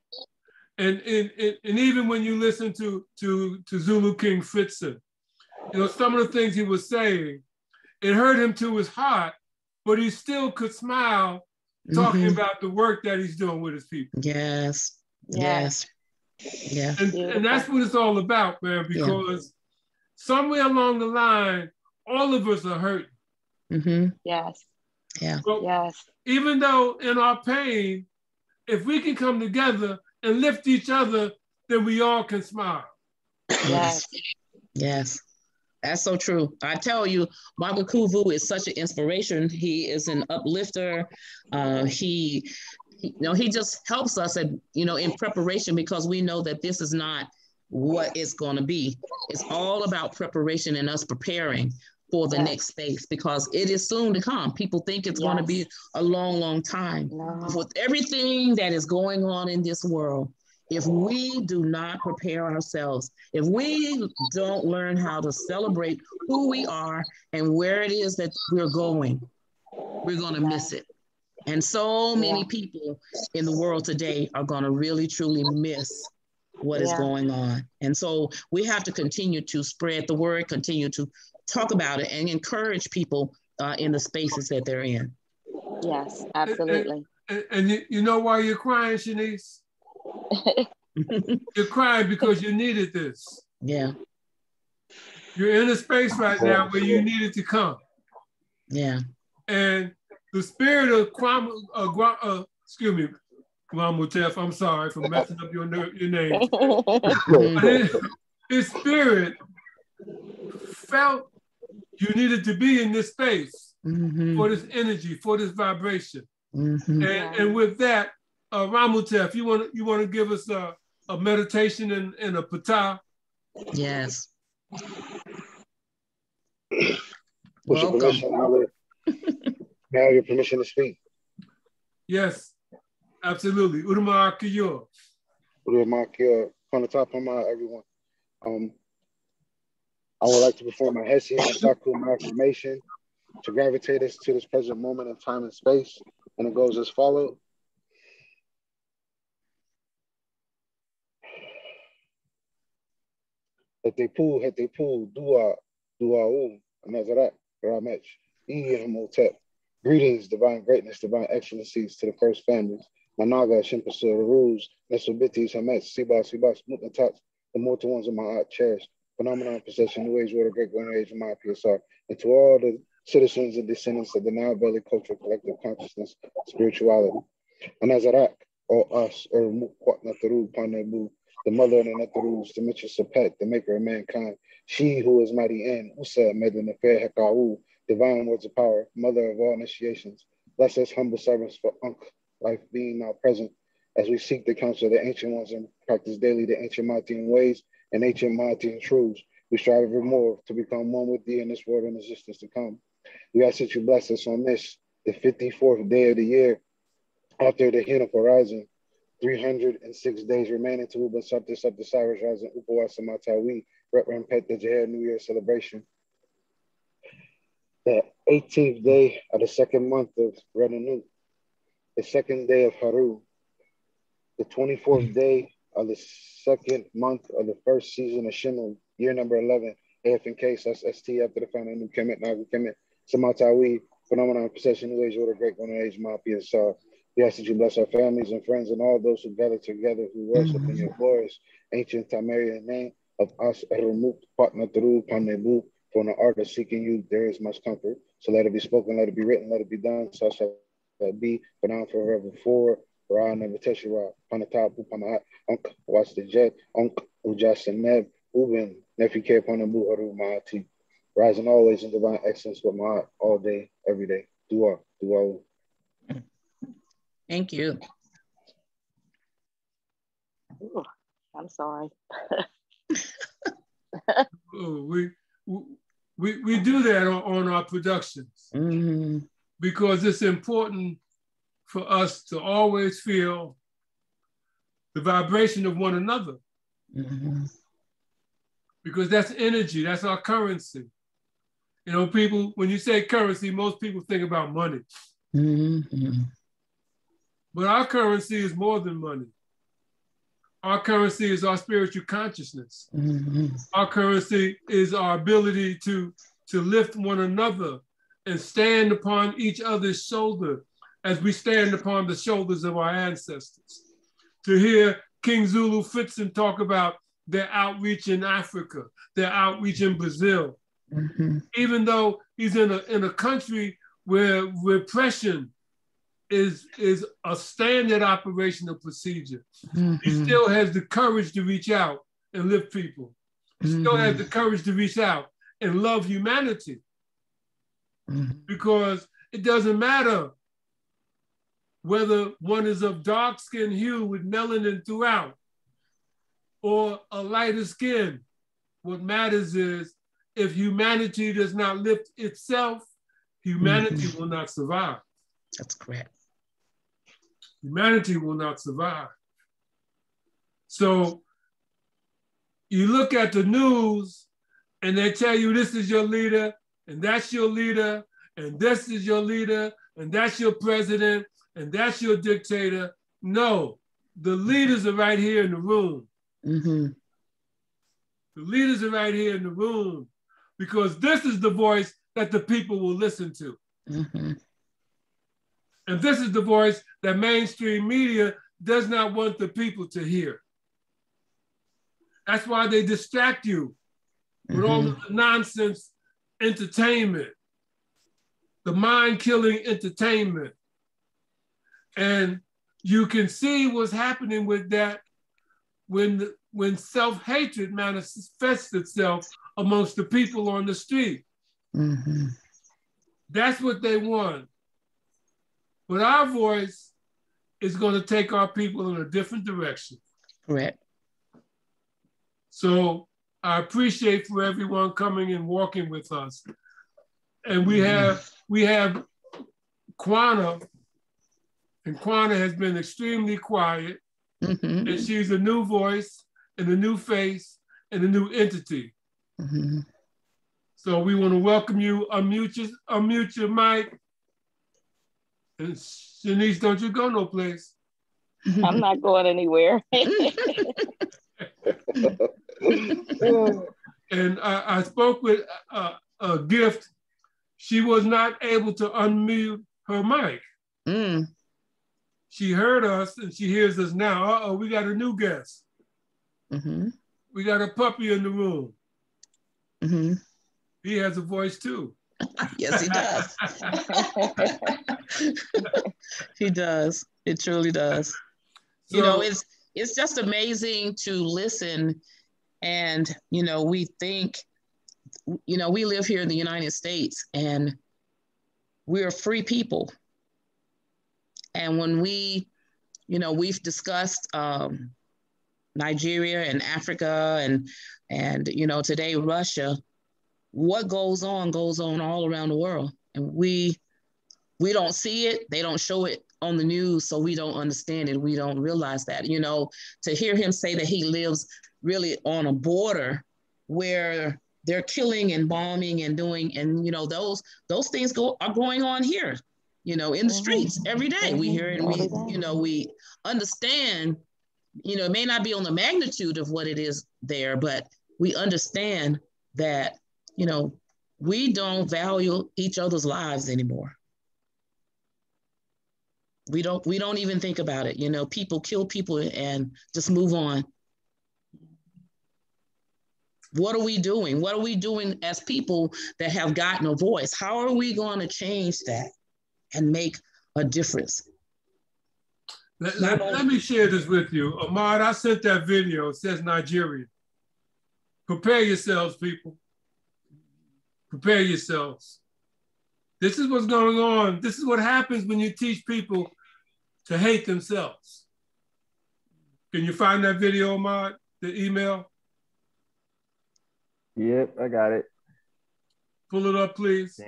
and even when you listen to Zulu King Frixan, you know, some of the things he was saying, it hurt him to his heart, but he still could smile talking about the work that he's doing with his people. Yes. Yes. Yeah. And that's what it's all about, man, because somewhere along the line, all of us are hurting. Mm-hmm. Yes. Yeah. But even though in our pain, if we can come together and lift each other, then we all can smile. Yes. Yes. That's so true. I tell you, Mabukuvu is such an inspiration. He is an uplifter. He he just helps us at, in preparation, because we know that this is not what it's going to be. It's all about preparation and us preparing for the next space, because it is soon to come. People think it's going to be a long, long time. No. With everything that is going on in this world, if we do not prepare ourselves, if we don't learn how to celebrate who we are and where it is that we're going to miss it. And so many people in the world today are going to really, truly miss what is going on. And so we have to continue to spread the word, continue to talk about it, and encourage people in the spaces that they're in. Yes, absolutely. And you know why you're crying, Shanice? You're crying because you needed this. Yeah. You're in a space right now where you needed to come. Yeah. And the spirit of Kwamutef, I'm sorry for messing up your name. His spirit felt you needed to be in this space for this energy, for this vibration. And with that, Ramutef, you want to give us a meditation and a patah? Yes. With your permission, may I have your permission to speak? Yes, absolutely. Udama Kiyo. Udama Kiyo. From the top of my mind, everyone. I would like to perform a Hessian Saku affirmation to gravitate us to this present moment in time and space. And it goes as follows. Hetepu, Dua, Nazarat, Ramech, Hotep. Greetings, divine greatness, divine excellencies to the first families. Managa, Shimpasa, the rules, Nesubitis, Hamet, Sibas, Mutnatats, the mortal ones of my art cherish. Phenomenon, possession, new age, water, great golden age of my PSR. And to all the citizens and descendants of the now belly cultural collective consciousness, spirituality. Anazarak, or us, or Nataru, Panebu, the mother of the Natarus, the mistress of Pet, the maker of mankind. She who is mighty in, Usa, Medin, the fair Hekau, divine words of power, mother of all initiations. Bless us humble servants for life being now present as we seek the counsel of the ancient ones and practice daily the ancient Martian ways and ancient Martian truths. We strive ever more to become one with thee in this world and existence to come. We ask that you bless us on this, the 54th day of the year, after the Hinnock horizon, 306 days remaining to Uba Sabta Cyrus Rising Upawasa Matawi, Pet the Jahir New Year celebration. The 18th day of the second month of Renanu, the second day of Haru, the 24th day of the second month of the first season of Shimon, year number 11, AF&K, SST, after the final new Kemet, Nagu Kemet, Samatawi, phenomenon, possession, new age, order, great one age, Mafia, Sar. We ask that you bless our families and friends and all those who gather together who worship in your glorious ancient Tamarian name of us, Erumut, Patnataru, Panebu. For the art of seeking you, there is much comfort. So let it be spoken, let it be written, let it be done. So shall it be, but now forever forward. Ra never teshira, Panatap, Upanahat, Unk, watch the jet, Unk, Ujasaneb, Uben, Nefike, Panabu, Haru, Mahati. Rising always in divine excellence with my heart all day, every day. Dua, dua. Thank you. Ooh, I'm sorry. We do that on our productions because it's important for us to always feel the vibration of one another because that's energy, that's our currency. You know, people, when you say currency, most people think about money. But our currency is more than money. Our currency is our spiritual consciousness. Our currency is our ability to lift one another and stand upon each other's shoulder as we stand upon the shoulders of our ancestors. To hear King Zulu Frixan talk about their outreach in Africa, their outreach in Brazil, even though he's in a country where repression is a standard operational procedure. He still has the courage to reach out and lift people. He still has the courage to reach out and love humanity. Because it doesn't matter whether one is of dark skin hue with melanin throughout or a lighter skin. What matters is if humanity does not lift itself, humanity will not survive. That's correct. Humanity will not survive. So you look at the news and they tell you this is your leader and that's your leader and this is your leader and that's your president and that's your dictator. No, the leaders are right here in the room. Mm-hmm. The leaders are right here in the room because this is the voice that the people will listen to. Mm-hmm. And this is the voice that mainstream media does not want the people to hear. That's why they distract you with all of the nonsense entertainment, the mind-killing entertainment. And you can see what's happening with that when self-hatred manifests itself amongst the people on the street. Mm-hmm. That's what they want. But our voice is going to take our people in a different direction. Correct. So I appreciate for everyone coming and walking with us. And we have Kwana, and Kwana has been extremely quiet. Mm-hmm. And she's a new voice and a new face and a new entity. Mm-hmm. So we want to welcome you. Unmute your mic. And Shanice, don't you go no place. I'm not going anywhere. And I spoke with a Gift. She was not able to unmute her mic. Mm. She heard us and she hears us now. Uh-oh, we got a new guest. Mm-hmm. We got a puppy in the room. Mm-hmm. He has a voice too. Yes, he does. He does. It truly does. So, you know, it's just amazing to listen. And, you know, we think, you know, we live here in the United States and we're free people. And when we, you know, we've discussed Nigeria and Africa and, you know, today Russia, what goes on all around the world. And we don't see it. They don't show it on the news. So we don't understand it. We don't realize that, you know, to hear him say that he lives really on a border where they're killing and bombing and doing, and, you know, those things are going on here, you know, in the streets every day. We hear it and we, you know, we understand, you know, it may not be on the magnitude of what it is there, but we understand that, you know, we don't value each other's lives anymore. We don't even think about it. You know, people kill people and just move on. What are we doing? What are we doing as people that have gotten a voice? How are we going to change that and make a difference? Let me share this with you. Ahmad, I sent that video. It says Nigeria. Prepare yourselves, people. Prepare yourselves. This is what's going on. This is what happens when you teach people to hate themselves. Can you find that video, Ahmad? The email? Yep, I got it. Pull it up, please.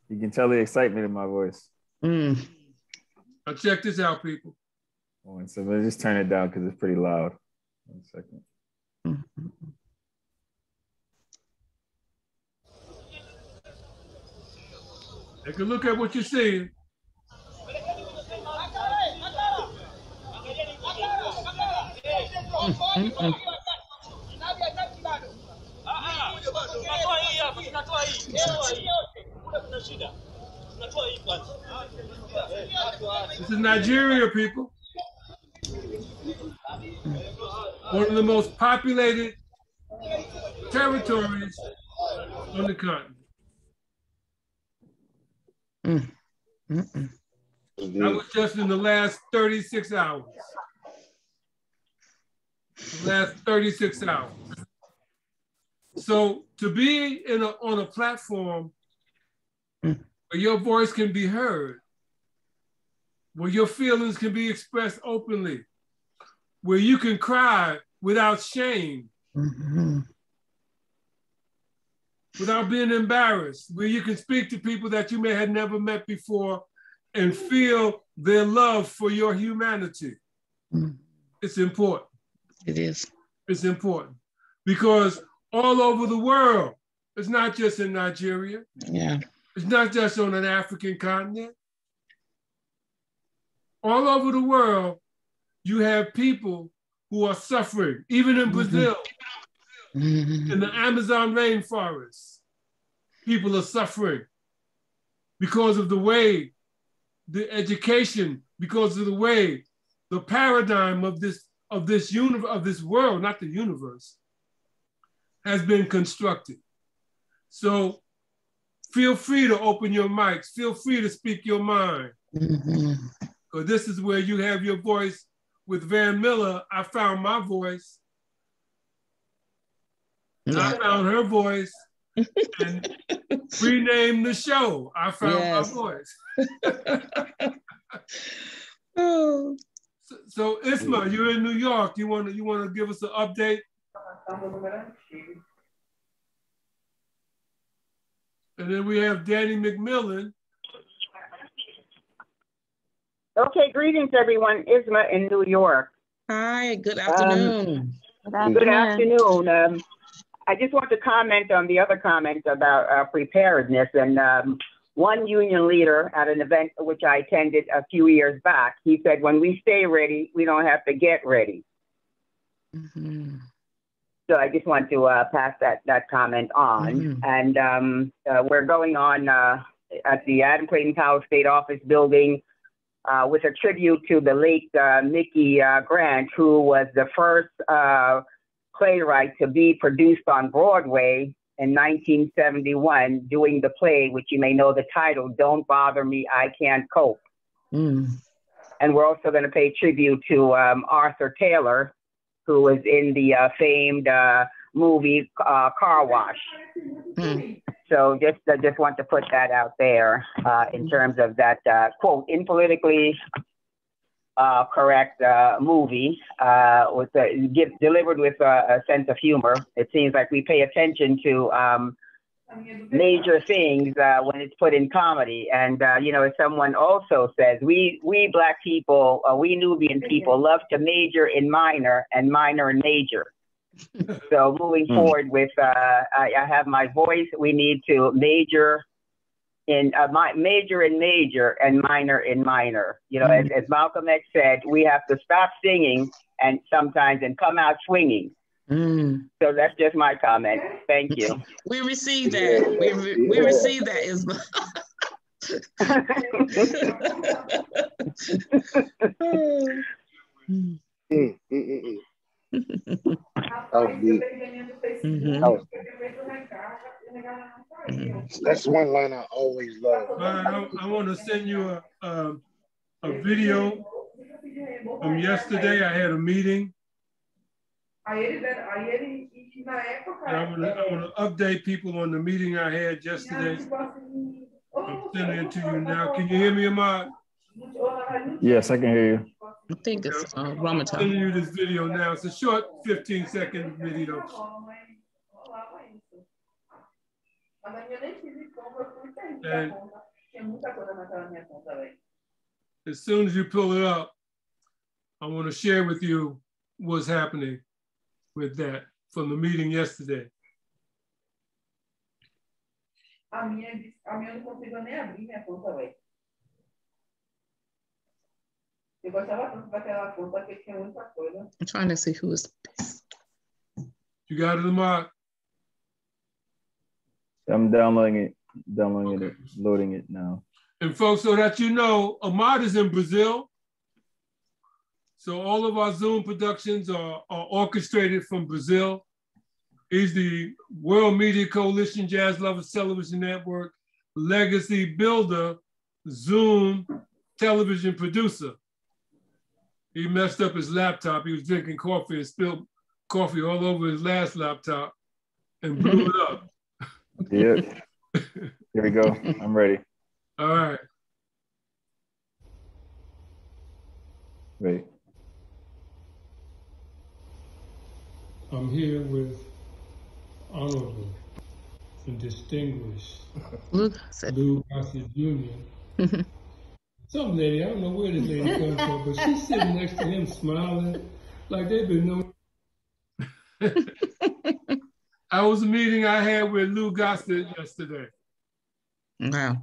You can tell the excitement in my voice. Mm. Now check this out, people. One second, let's just turn it down because it's pretty loud. 1 second. Mm-hmm. Take a look at what you're seeing. Mm-hmm. This is Nigeria, people. One of the most populated territories on the continent. Mm-mm. That was just in the last 36 hours. The last 36 hours. So to be on a platform where your voice can be heard, where your feelings can be expressed openly, where you can cry without shame, without being embarrassed, where you can speak to people that you may have never met before and feel their love for your humanity. It's important. It is. It's important because all over the world, it's not just in Nigeria. Yeah. It's not just on an African continent. All over the world, you have people who are suffering, even in Brazil, in the Amazon rainforest. People are suffering because of the way the education, because of the way the paradigm of this world, not the universe, has been constructed. So feel free to open your mics. Feel free to speak your mind. Because this is where you have your voice. With Van Miller, I found my voice. I found her voice and renamed the show. I found my voice. So Isma, you're in New York. You want to give us an update? And then we have Danny McMillan. Okay, greetings everyone. Isma in New York. Hi, good afternoon. Good afternoon. I just want to comment on the other comment about preparedness. And one union leader at an event which I attended a few years back, he said, when we stay ready, we don't have to get ready. So I just want to pass that comment on. And we're going on at the Adam Clayton Powell State Office building with a tribute to the late Mickey Grant, who was the first playwright to be produced on Broadway in 1971, doing the play, which you may know the title, Don't Bother Me, I Can't Cope. And we're also going to pay tribute to Arthur Taylor, who was in the famed movie Car Wash. So just want to put that out there in terms of that quote, impolitically correct movie, delivered with a sense of humor. It seems like we pay attention to major things when it's put in comedy. And, as someone also says, we Black people, we Nubian people love to major in minor and minor in major. So moving forward with, I have my voice, we need to major in major and minor in minor. As Malcolm X said, we have to stop singing and come out swinging. So that's just my comment. Thank you. We received that. We received that, Isma. That's one line I always love. I want to send you a video from yesterday. I had a meeting. I want to update people on the meeting I had yesterday. I'm sending it to you now. Can you hear me, Ahmad? Yes, I can hear you. I think it's Ramata. I'm sending you this video now. It's a short 15-second video. And as soon as you pull it up, I want to share with you what's happening with that from the meeting yesterday. I'm trying to see who is this. You got it, Ahmad? I'm downloading it, loading it now. And folks, so that you know, Ahmad is in Brazil. So all of our Zoom productions are orchestrated from Brazil. He's the World Media Coalition Jazz Lovers Television Network legacy builder, Zoom television producer. He messed up his laptop. He was drinking coffee and spilled coffee all over his last laptop and blew it up. Yep. Here we go. I'm ready. All right. Right. I'm here with honorable and distinguished Lou Gossett Jr. Some lady, I don't know where this lady comes from, but she's sitting next to him smiling like they've been knowing. That was a meeting I had with Lou Gossett yesterday. Wow.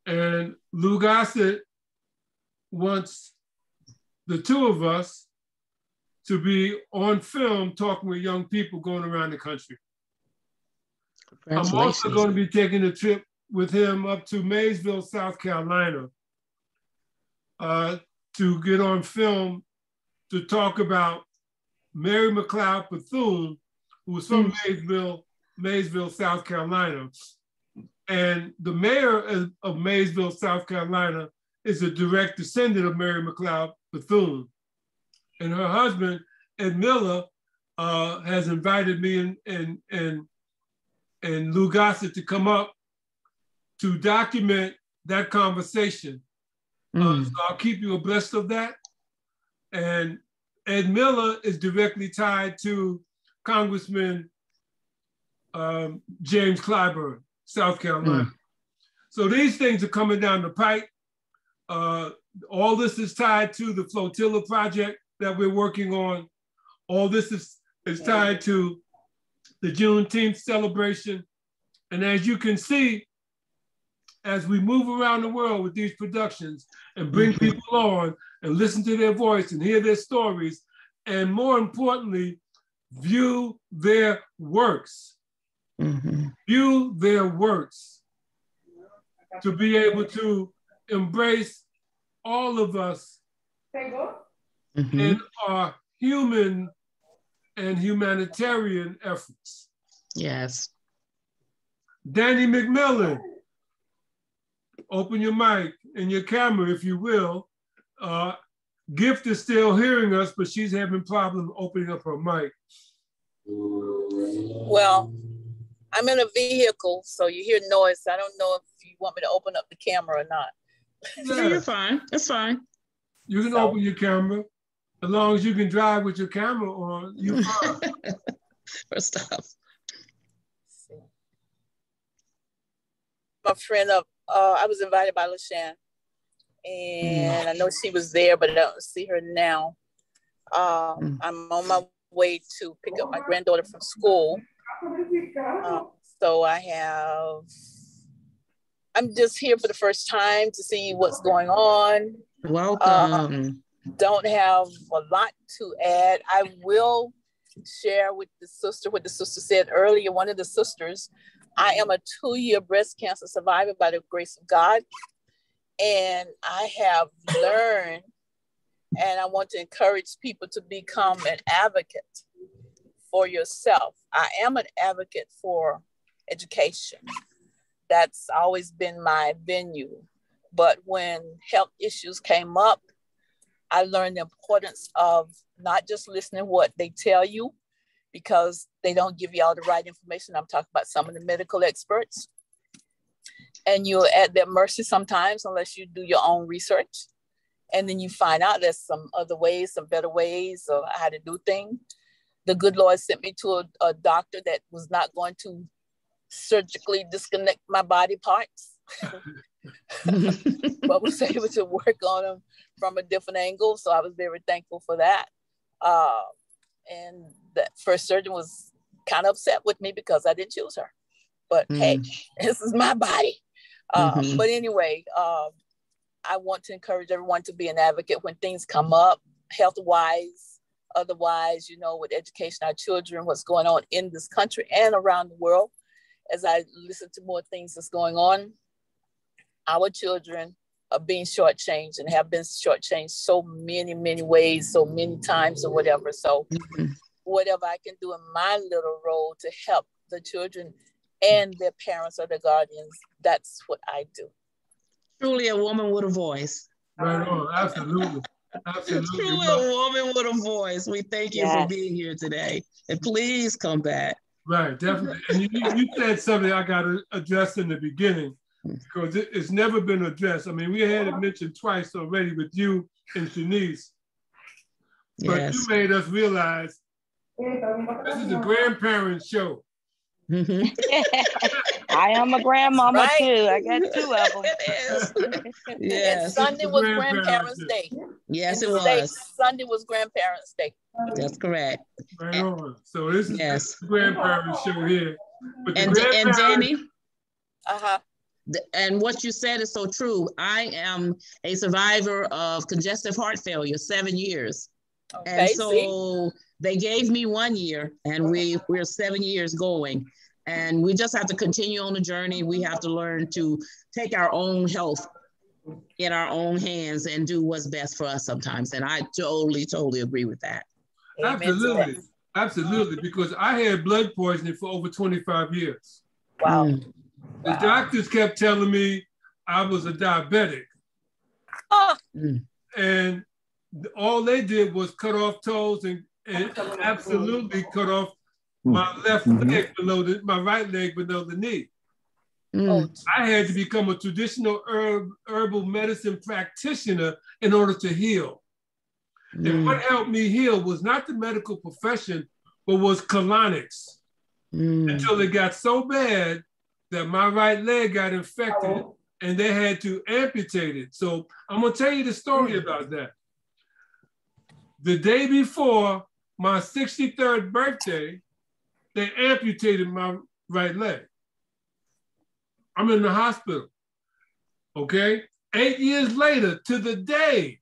And Lou Gossett wants the two of us to be on film talking with young people going around the country. I'm also going to be taking a trip with him up to Maysville, South Carolina, to get on film to talk about Mary McLeod Bethune, who was from Maysville, South Carolina. And the mayor of Maysville, South Carolina is a direct descendant of Mary McLeod Bethune. And her husband, Ed Miller, has invited me and Lou Gossett to come up to document that conversation. So I'll keep you abreast of that. And Ed Miller is directly tied to Congressman James Clyburn, South Carolina. So these things are coming down the pike. All this is tied to the flotilla project that we're working on. All this is tied to the Juneteenth celebration. And as you can see, as we move around the world with these productions and bring people on and listen to their voice and hear their stories, and more importantly, view their works. View their works to be able to embrace all of us in our human and humanitarian efforts. Yes. Danny McMillan, open your mic and your camera, if you will. Gift is still hearing us, but she's having problems opening up her mic. Well, I'm in a vehicle, so you hear noise. I don't know if you want me to open up the camera or not. Yeah, you're fine. That's fine. You can open your camera. As long as you can drive with your camera on, you're fine. First off. My friend I was invited by LaShann, and I know she was there, but I don't see her now. I'm on my way to pick up my granddaughter from school. So I'm just here for the first time to see what's going on. Welcome. Don't have a lot to add. I will share with the sister what the sister said earlier. One of the sisters, I am a 2-year breast cancer survivor by the grace of God. And I have learned, and I want to encourage people to become an advocate for yourself. I am an advocate for education. That's always been my venue. But when health issues came up, I learned the importance of not just listening to what they tell you, because they don't give you all the right information. I'm talking about some of the medical experts. And you're at their mercy sometimes unless you do your own research. And then you find out there's some other ways, some better ways of how to do things. The good Lord sent me to a doctor that was not going to surgically disconnect my body parts, but was able to work on them from a different angle. So I was very thankful for that. And the first surgeon was kind of upset with me because I didn't choose her. But hey, this is my body. But anyway, I want to encourage everyone to be an advocate when things come up, health-wise, otherwise, you know, with education, our children, what's going on in this country and around the world. As I listen to more things that's going on, our children are being shortchanged and have been shortchanged so many, many ways, so many times or whatever. So whatever I can do in my little role to help the children and their parents or their guardians, that's what I do. Truly a woman with a voice. Right on, absolutely. Absolutely. Truly a woman with a voice. We thank you for being here today. And please come back. Right, definitely. And you said something I got to address in the beginning. because it's never been addressed. I mean, we had it mentioned twice already with you and Shanice, but Yes. you made us realize this is a grandparent show. I am a grandmama Right. too. I got 2 of them. It is. And Yes. Sunday was Grandparents' Day. Yes, In it the States, was. Sunday was Grandparents' Day. That's correct. Right on. So this is Yes. the grandparent show here. But the And grandparents, Danny, Uh-huh. and what you said is so true. I am a survivor of congestive heart failure, 7 years. Okay, And so they gave me 1 year, and we're 7 years going. And we just have to continue on the journey. We have to learn to take our own health in our own hands and do what's best for us sometimes. And I totally agree with that. absolutely, absolutely, because I had blood poisoning for over 25 years. Wow. The doctors kept telling me I was a diabetic. Oh. And all they did was cut off toes and absolutely cut off my left leg below my right leg below the knee. I had to become a traditional herbal medicine practitioner in order to heal. And what helped me heal was not the medical profession, but was colonics. Until it got so bad that my right leg got infected and they had to amputate it. So I'm gonna tell you the story about that. The day before my 63rd birthday, they amputated my right leg. I'm in the hospital, okay? 8 years later, to the day,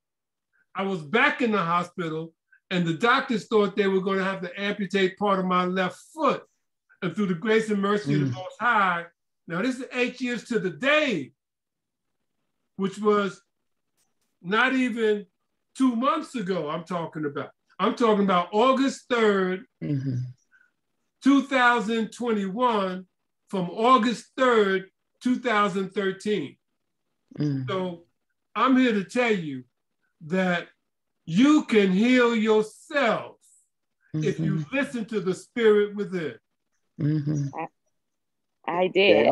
I was back in the hospital and the doctors thought they were gonna have to amputate part of my left foot. And through the grace and mercy of the Most High, now this is 8 years to the day, which was not even 2 months ago I'm talking about. I'm talking about August 3rd, 2021 from August 3rd, 2013. So I'm here to tell you that you can heal yourself if you listen to the spirit within. I did.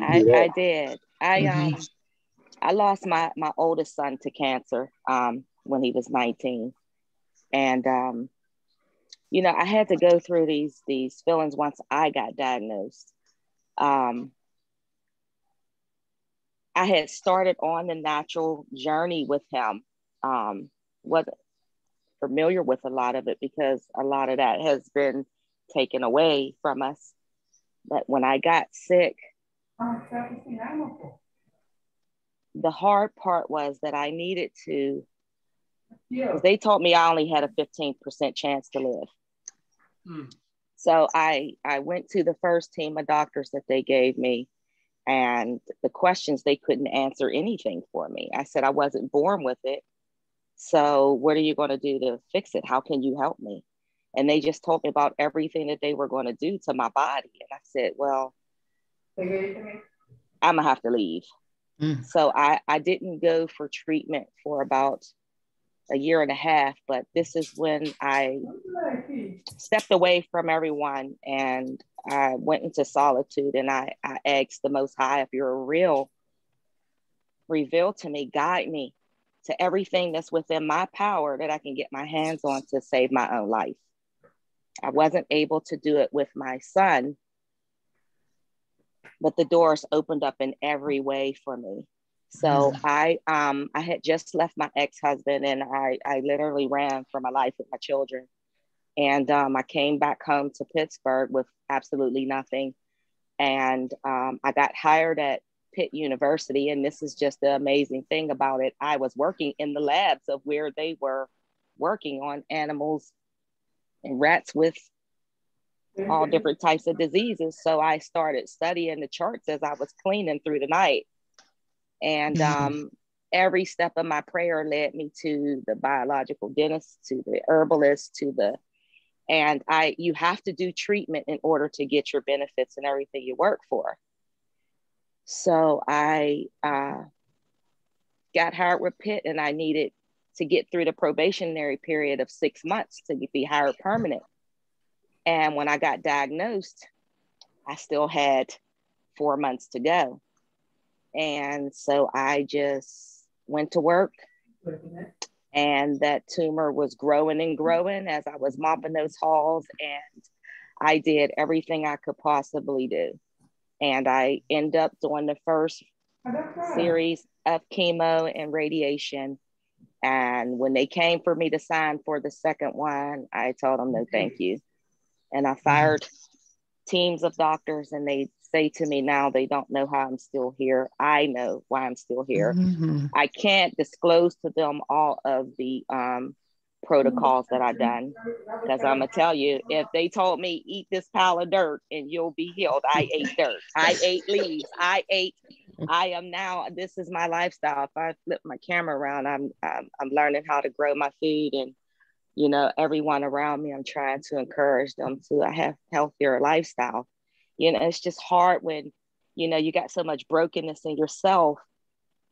I did. I lost my oldest son to cancer when he was 19. And you know, I had to go through these feelings once I got diagnosed. I had started on the natural journey with him. Wasn't familiar with a lot of it because a lot of that has been taken away from us. But when I got sick, the hard part was that I needed to, because they told me I only had a 15% chance to live. So I went to the first team of doctors that they gave me, and the questions, they couldn't answer anything for me. I said, I wasn't born with it. So what are you going to do to fix it? How can you help me? And they just told me about everything that they were going to do to my body. And I said, well, I'm going to have to leave. So I didn't go for treatment for about a year and a half, but this is when I stepped away from everyone and I went into solitude, and I asked the Most High, if you're real, reveal to me, guide me to everything that's within my power that I can get my hands on to save my own life. I wasn't able to do it with my son, but the doors opened up in every way for me. So I had just left my ex-husband, and I literally ran for my life with my children. And I came back home to Pittsburgh with absolutely nothing. And I got hired at Pitt University. And this is just the amazing thing about it. I was working in the labs of where they were working on animals and rats with all different types of diseases. So I started studying the charts as I was cleaning through the night. And every step of my prayer led me to the biological dentist, to the herbalist, you have to do treatment in order to get your benefits and everything you work for. So I got hired with Pitt, and I needed to get through the probationary period of 6 months to be hired permanent. And when I got diagnosed, I still had 4 months to go. And so I just went to work, and that tumor was growing and growing as I was mopping those halls, and I did everything I could possibly do. And I ended up doing the first series of chemo and radiation. And when they came for me to sign for the second one, I told them no, thank you. And I fired teams of doctors, and they say to me now they don't know how I'm still here. I know why I'm still here. I can't disclose to them all of the protocols that I've done, because I'm gonna tell you, if they told me eat this pile of dirt and you'll be healed, I ate dirt. I ate leaves. I am now, this is my lifestyle. If I flip my camera around, I'm learning how to grow my food, and you know, everyone around me, I'm trying to encourage them to have healthier lifestyle. You know, it's just hard when, you know, you got so much brokenness in yourself.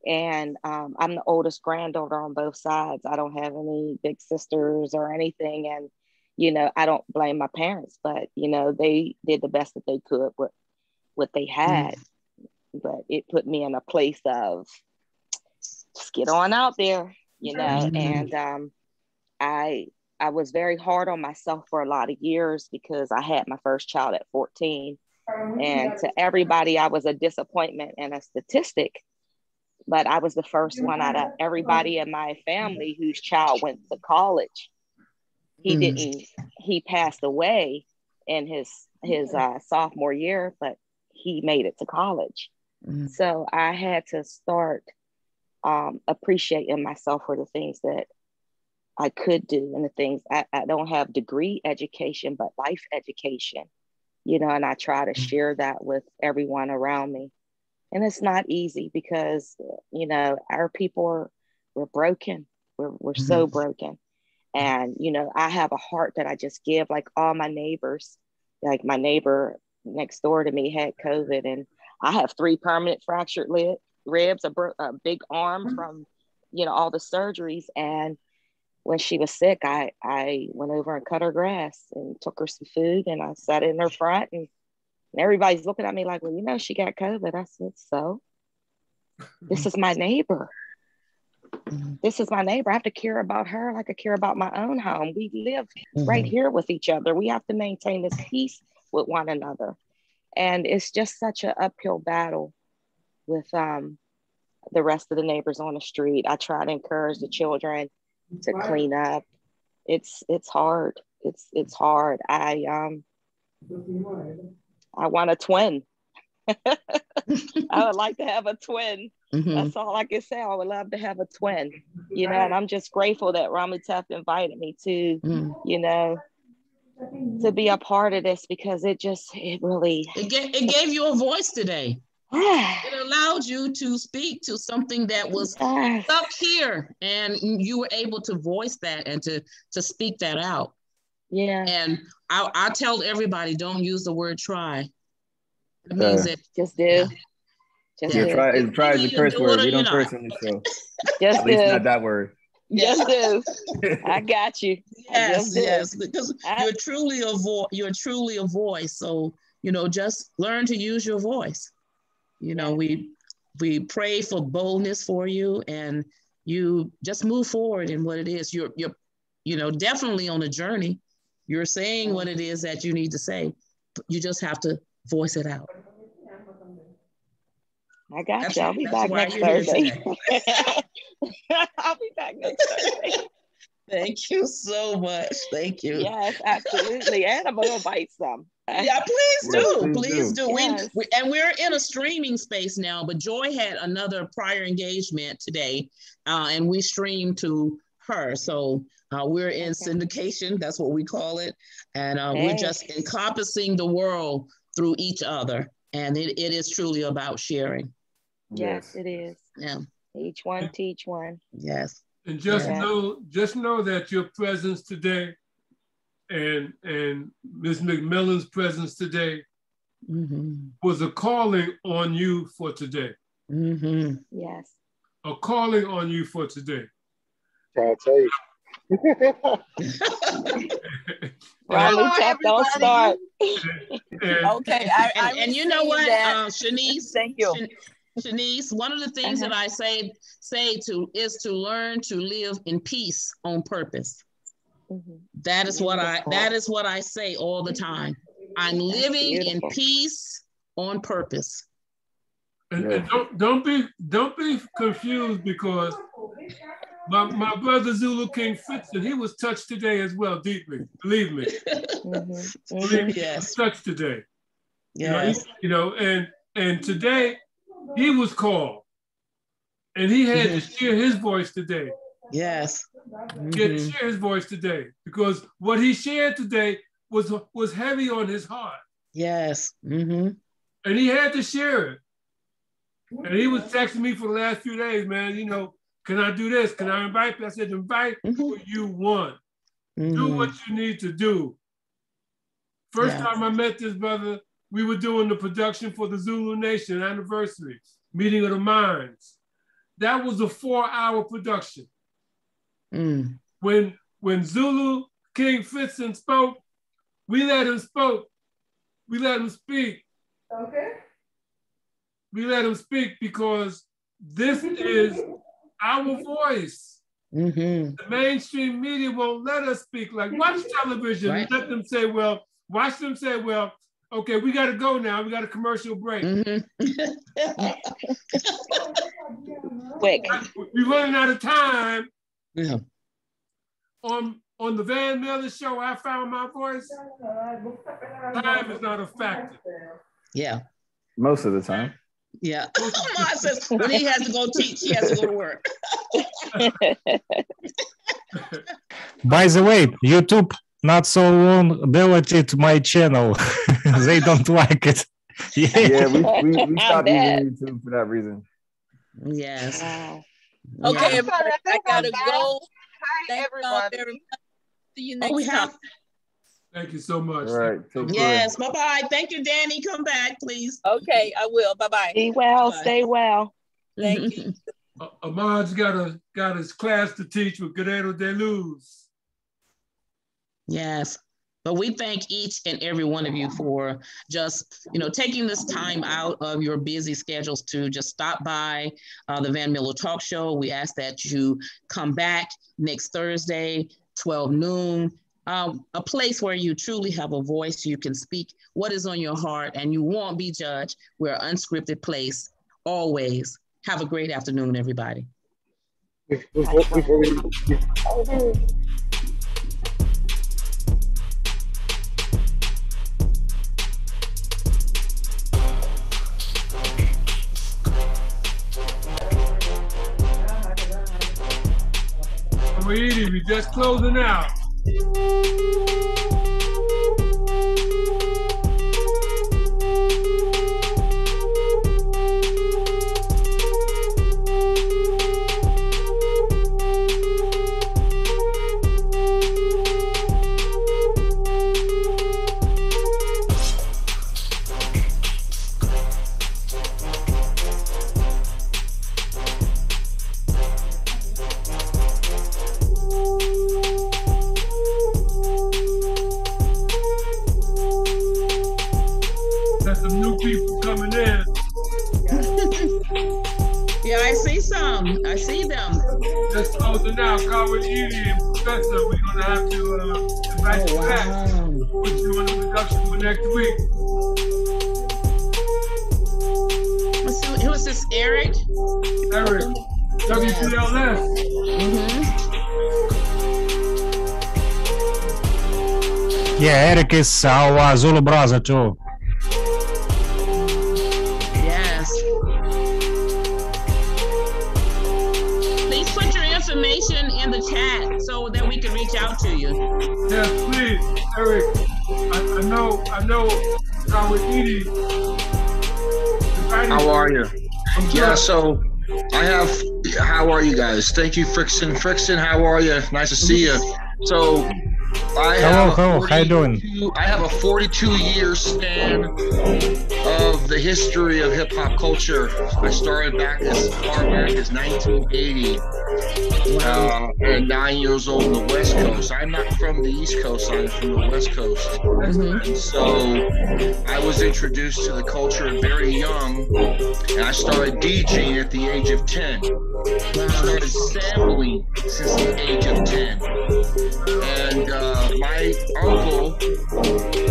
And I'm the oldest granddaughter on both sides. I don't have any big sisters or anything. And, you know, I don't blame my parents, but, you know, they did the best that they could with what they had. But it put me in a place of just get on out there, you know. And I was very hard on myself for a lot of years because I had my first child at 14. And to everybody, I was a disappointment and a statistic. But I was the first one out of everybody in my family whose child went to college. He passed away in his sophomore year, but he made it to college. So I had to start appreciating myself for the things that I could do, and the things I don't have degree education, but life education, you know, and I try to share that with everyone around me. And it's not easy because, you know, our people we're broken. We're so broken. And, you know, I have a heart that I just give, like all my neighbors. Like my neighbor next door to me had COVID, and I have 3 permanent fractured ribs, a big arm from, you know, all the surgeries. And when she was sick, I went over and cut her grass and took her some food, and I sat in her front, and everybody's looking at me like, well, you know, she got COVID. I said, so this is my neighbor. This is my neighbor. I have to care about her like I care about my own home. We live right here with each other. We have to maintain this peace with one another. And it's just such an uphill battle with the rest of the neighbors on the street. I try to encourage the children to clean up. It's hard. It's hard. I want a twin. I would like to have a twin. That's all I can say. I would love to have a twin, you know, and I'm just grateful that Ramutef invited me to, you know, to be a part of this, because it gave you a voice today. It allowed you to speak to something that was up here, and you were able to voice that and to speak that out. Yeah. And I tell everybody, don't use the word try. It means that just do. Try is a curse word. We don't curse on the show. At least not that word. Just do. I got you. Yes, because you're truly a voice. So, you know, just learn to use your voice. You know, we pray for boldness for you, and you just move forward in what it is. You're you know, definitely on a journey. You're saying what it is that you need to say. You just have to voice it out. I got you. I'll be back next Thursday. I'll be back next Thursday. Thank you so much. Thank you. Yes, absolutely. And I'm going to invite some. Yeah, please do. Yes. And we're in a streaming space now, but Joy had another prior engagement today, and we streamed to her. So we're in syndication. That's what we call it. And we're just encompassing the world through each other. And it is truly about sharing. Yes, it is. Yeah. Each one teach one. Yes. And just know that your presence today and Ms. McMillan's presence today was a calling on you for today. Yes. A calling on you for today. I'll tell you. Ramutef, don't start. Okay, and you know what, Shanice? Thank you. Shanice, one of the things that I say is to learn to live in peace on purpose. That is what I say all the time. I'm living in peace on purpose. And don't be confused, because my brother Zulu King Frixan, he was touched today as well, deeply. Believe me. Believe me, he was touched today. Yes. And today he was called, and he had to share his voice today. Yes. He had to share his voice today, because what he shared today was heavy on his heart. Yes. And he had to share it. And he was texting me for the last few days, man, can I do this? Can I invite you? I said, invite who you want. Do what you need to do. First time I met this brother, we were doing the production for the Zulu Nation anniversary, Meeting of the Minds. That was a 4-hour production. When Zulu King Frixan spoke, we let him speak. We let him speak. Okay. We let him speak because this is our voice. The mainstream media won't let us speak. Like, watch television, let them say, well, watch them say, well, okay, we got to go now. We got a commercial break. Quick. We're running out of time. Yeah. On the Van Miller show, I Found My Voice. Time is not a factor. Yeah. Most of the time. Yeah. Mom says when he has to go teach, he has to go to work. By the way, YouTube not so long deleted my channel. They don't like it. Yeah, we stopped using YouTube for that reason. Yes. Wow. Okay, everybody, I gotta go. Hi, everybody. See you next time. Thank you so much. All right. Yes. Bye bye. Thank you, Danny. Come back, please. Okay, I will. Bye bye. Be well. Bye-bye. Stay well. Thank you. Ahmad's got his class to teach with Guerrero de Luz. Yes. But we thank each and every one of you for just, taking this time out of your busy schedules to just stop by the Van Miller Talk Show. We ask that you come back next Thursday, 12 noon, a place where you truly have a voice. You can speak what is on your heart and you won't be judged. We're an unscripted place, always. Have a great afternoon, everybody. We just closing out. I see them. Just closing out. Carl Edie and Professor, we're going to have to invite you back. Put you on the production for next week. Who is this, Eric? Eric, WPLS. Yeah, Eric is our Zulu brother too. Information in the chat so that we can reach out to you. Yes, please, Eric. I know Howard Edie. How are you? Yeah, so I have, how are you guys? Thank you, Frixan. Frixan, how are you? Nice to see you. So I have how you doing? I have a 42-year span of the history of hip hop culture. I started back as far back as 1980. And 9 years old on the West Coast. I'm not from the East Coast, I'm from the West Coast. And so I was introduced to the culture very young, and I started DJing at the age of 10. I started sampling since the age of 10. And my uncle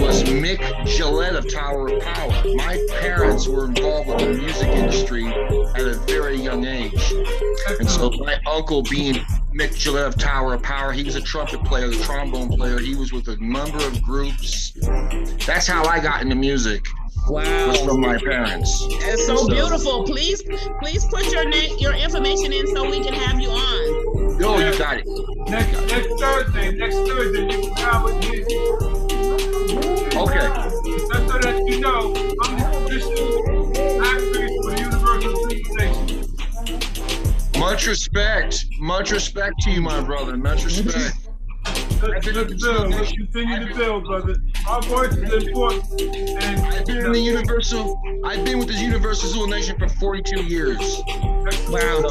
was Mick Gillette of Tower of Power. My parents were involved with the music industry at a very young age. And so my uncle, being Mick Gillette of Tower of Power, he was a trumpet player, the trombone player. He was with a number of groups. That's how I got into music. Wow. Was from my parents. It's so beautiful. Please put your name, your information in so we can have you on. Yo, you got it. Next Thursday, you can come with me. Okay. Just so that you know, I'm the official actress for the Universal Station. Much respect to you, my brother. Much respect. Let's build. Let's continue to build, brother. Our voice is important. And I've been with the Universal Zulu Nation for 42 years. Wow.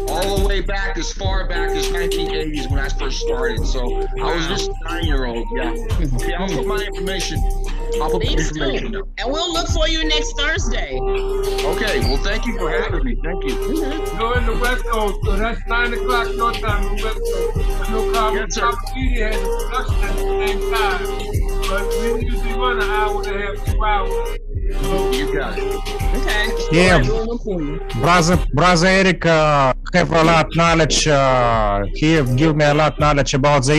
All the way back, as far back as 1980s when I first started. So I was just a 9-year-old. Yeah, I'll put my information. I'll put my information down. And we'll look for you next Thursday. Okay. Well, thank you for having me. Thank you. You're in the West Coast, so that's 9 o'clock your time in the West Coast. No problem. Yes, sir. Media has a production at the same time, but we usually run an hour and a half, 2 hours. So you got it. Okay. Yeah, brother Eric have a lot knowledge. He give me a lot knowledge about the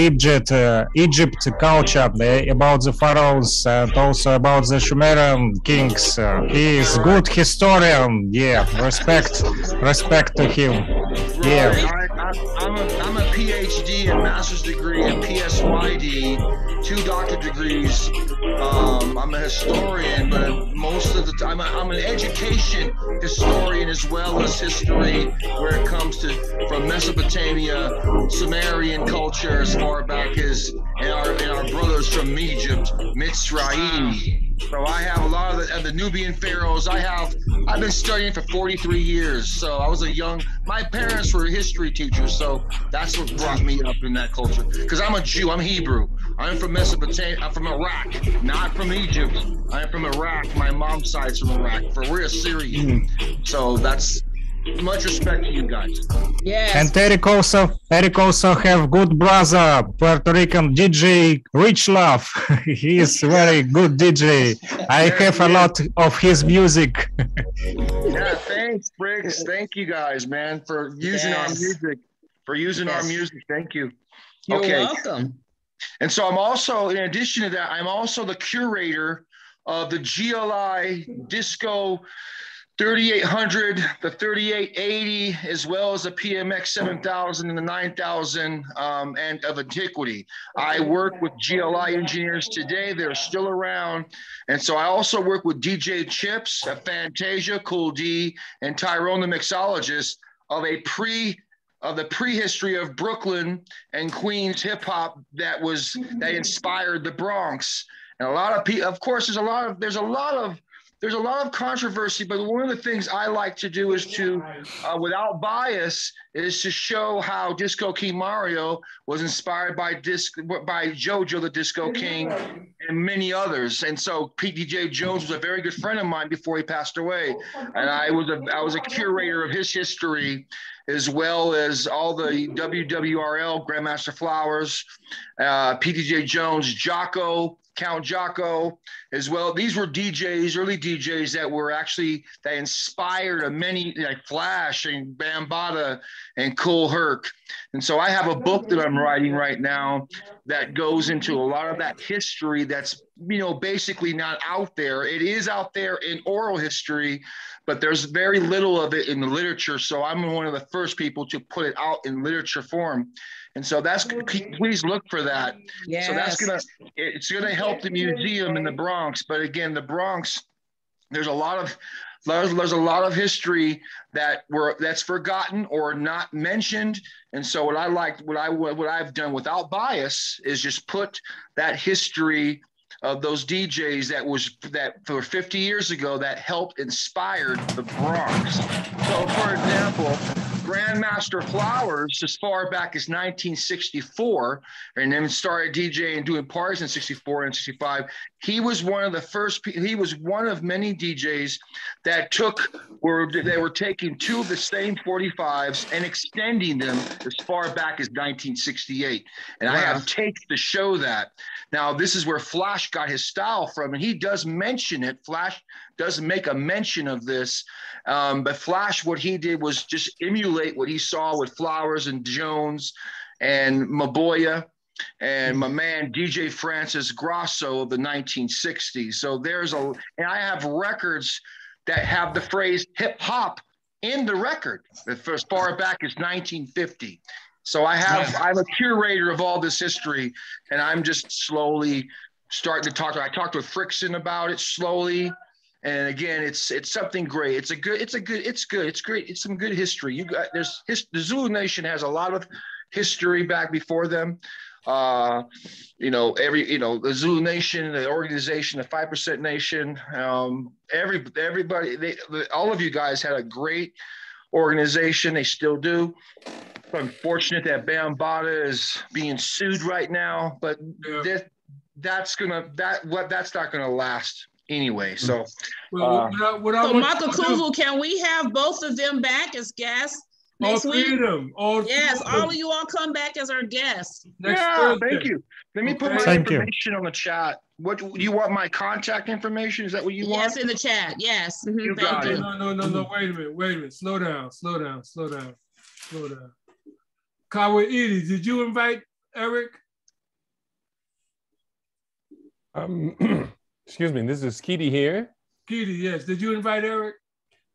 Egypt culture, about the pharaohs, and also about the Sumerian kings. He is good historian. Yeah, respect to him. Yeah. I'm a PhD and master's degree and PSYD, 2 doctorate degrees. I'm a historian, but most of the time I'm an education historian as well as history, where it comes to from Mesopotamia, Sumerian culture as far back as and our brothers from Egypt, Mitzrayim. So I have a lot of the Nubian pharaohs. I've been studying for 43 years. So I was my parents were history teachers. So that's what brought me up in that culture. Because I'm a Jew, I'm Hebrew. I'm from Mesopotamia, I'm from Iraq, not from Egypt. I'm from Iraq. My mom's side's from Iraq. We're Assyrian. So that's much respect to you guys. Yes. And Eric also have good brother, Puerto Rican DJ Rich Love. He is very good DJ. I have a lot of his music. Yeah, thanks, Frix. Thank you guys, man, for using our music. Our music. Thank you. You're welcome. And so I'm also, in addition to that, I'm also the curator of the GLI Disco 3800, the 3880, as well as the PMX 7000 and the 9000 and of antiquity. I work with GLI engineers today. They're still around. And so I also work with DJ Chips, Fantasia, Cool D, and Tyrone the mixologist of the prehistory of Brooklyn and Queens hip hop that inspired the Bronx. And a lot of people, of course, there's a lot of controversy, but one of the things I like to do is to, without bias, is to show how Disco King Mario was inspired by JoJo the Disco King and many others. And so PDJ Jones was a very good friend of mine before he passed away, and I was a curator of his history, as well as all the WWRL Grandmaster Flowers, PDJ Jones, Jocko, Count Jocko, as well. These were DJs, early DJs that inspired many, like Flash and Bambaataa and Kool Herc. And so I have a book that I'm writing right now that goes into a lot of that history that's, basically not out there. It is out there in oral history, but there's very little of it in the literature. So I'm one of the first people to put it out in literature form. And so please look for that. Yes. So it's gonna help the museum in the Bronx. But again, the Bronx, there's a lot of history that's forgotten or not mentioned. And so what I've done without bias is just put that history of those DJs that for 50 years ago that helped inspired the Bronx. So, for example, Grandmaster Flowers, as far back as 1964, and then started DJing and doing parties in 64 and 65. He was one of the first. He was one of many DJs that they were taking two of the same 45s and extending them as far back as 1968. And wow. I have tapes to show that. Now, this is where Flash got his style from, and he does mention it. Flash does make a mention of this, but Flash, what he did was just emulate what he saw with Flowers and Jones and Maboya and my man DJ Francis Grasso of the 1960s. So and I have records that have the phrase hip hop in the record as far back as 1950. So I'm a curator of all this history, and I'm just slowly starting to talk. I talked with Frixan about it slowly. And again, it's something great. It's great. It's some good history. The Zulu Nation has a lot of history back before them. The Zulu Nation, the organization, the 5% Nation, everybody, all of you guys had a great organization. They still do. I'm fortunate that Bambaataa is being sued right now, but that's not gonna last anyway. So, Michael Kuvu, can we have both of them back as guests next week? All of you all come back as our guests. Thank you. Let me put my information on the chat. What do you want? My contact information? Is that what you want? Yes, in the chat. Yes. You got it. No. Wait a minute. Slow down. Kawa Edie, did you invite Eric? Excuse me, this is Keedy here. Keedy, yes. Did you invite Eric?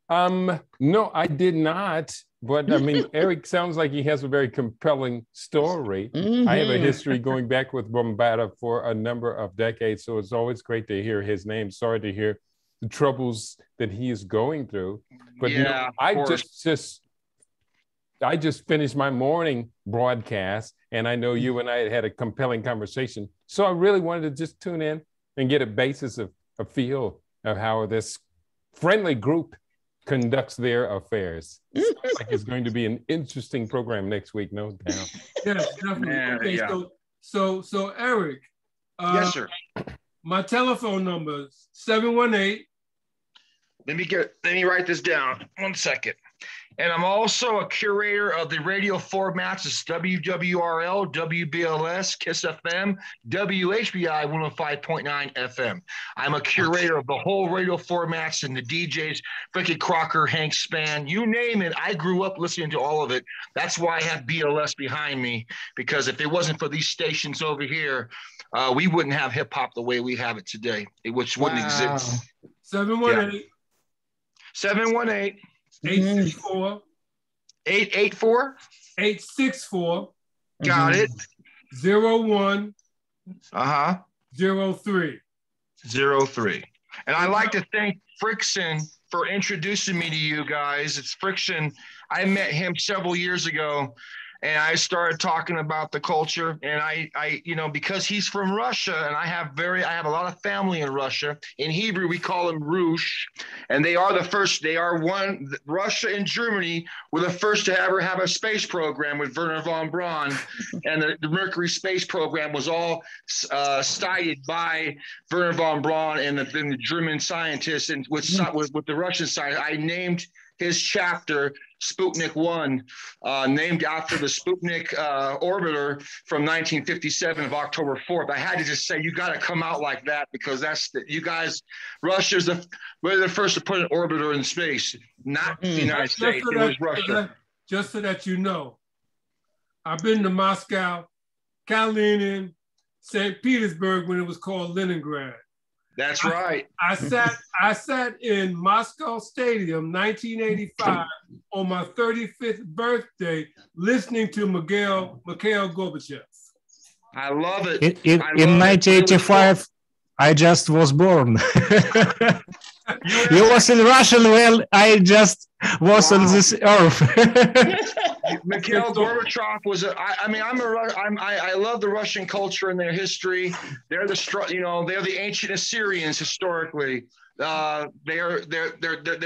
No, I did not. But I mean, Eric sounds like he has a very compelling story. I have a history going back with Bambaataa for a number of decades, so it's always great to hear his name. Sorry to hear the troubles that he is going through. But I just finished my morning broadcast, and I know you and I had a compelling conversation. So I really wanted to just tune in and get a basis of a feel of how this friendly group conducts their affairs. Like it's going to be an interesting program next week, no doubt. Yes, definitely. Okay, so Eric. Yes, sir. My telephone number is 718. Let me write this down. 1 second. And I'm also a curator of the radio formats. It's WWRL, WBLS, KISS FM, WHBI 105.9 FM. I'm a curator of the whole radio formats and the DJs, Frankie Crocker, Hank Spann, you name it. I grew up listening to all of it. That's why I have BLS behind me, because if it wasn't for these stations over here, we wouldn't have hip hop the way we have it today, which wouldn't exist. 718. 718. 864. 884. 864. Got it. 01. 03. 03. And I'd like to thank Frixan for introducing me to you guys. It's Frixan. I met him several years ago, and I started talking about the culture. And I because he's from Russia, and I have a lot of family in Russia. In Hebrew, we call them Rush, and they are the first. Russia and Germany were the first to ever have a space program with Wernher von Braun, and the Mercury space program was all cited by Wernher von Braun and the German scientists, and with the Russian side. I named his chapter Sputnik 1, named after the Sputnik orbiter from 1957 of October 4th. I had to just say, you got to come out like that, because we're the first to put an orbiter in space, not the United States. It was Russia. Just so that you know, I've been to Moscow, Kalinin, St. Petersburg when it was called Leningrad. That's right. I sat in Moscow Stadium, 1985, on my 35th birthday, listening to Mikhail Gorbachev. I love it. In 1985, I just was born. You was in Russian, well, I just was on this earth. Mikhail Gorbachev was I love the Russian culture and their history. They're they're the ancient Assyrians historically. They're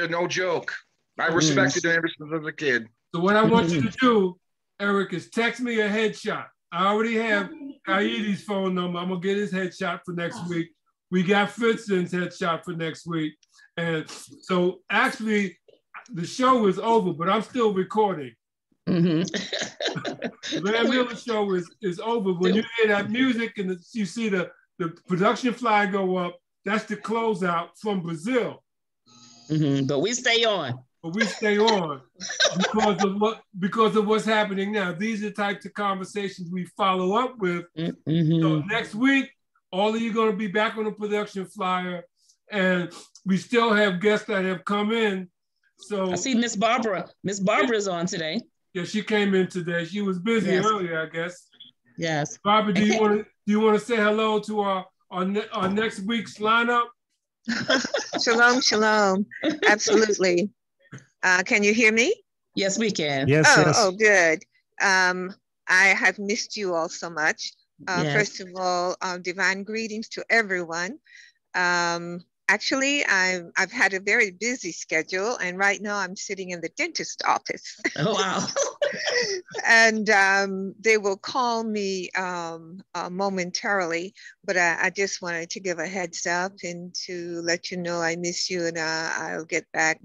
no joke. I respected them ever since I was a kid. So what I want you to do, Eric, is text me a headshot. I already have Kaidi's phone number. I'm gonna get his headshot for next week. We got Frixan's headshot for next week. And so actually the show is over, but I'm still recording. The Van Miller show is over. When you hear that music and you see the production flag go up, that's the closeout from Brazil. But we stay on. But we stay on because of what's happening now. These are the types of conversations we follow up with. So next week, all of you are going to be back on the production flyer, and we still have guests that have come in. So I see Miss Barbara. Miss Barbara's on today. Yeah, she came in today. She was busy earlier, I guess. Yes. Barbara, do you want to say hello to our next week's lineup? Shalom, shalom. Absolutely. Can you hear me? Yes, we can. Yes, yes. Oh, good. I have missed you all so much. First of all, divine greetings to everyone. Actually, I've had a very busy schedule, and right now I'm sitting in the dentist office. Oh, wow. And they will call me momentarily, but I just wanted to give a heads up and to let you know I miss you, and I'll get back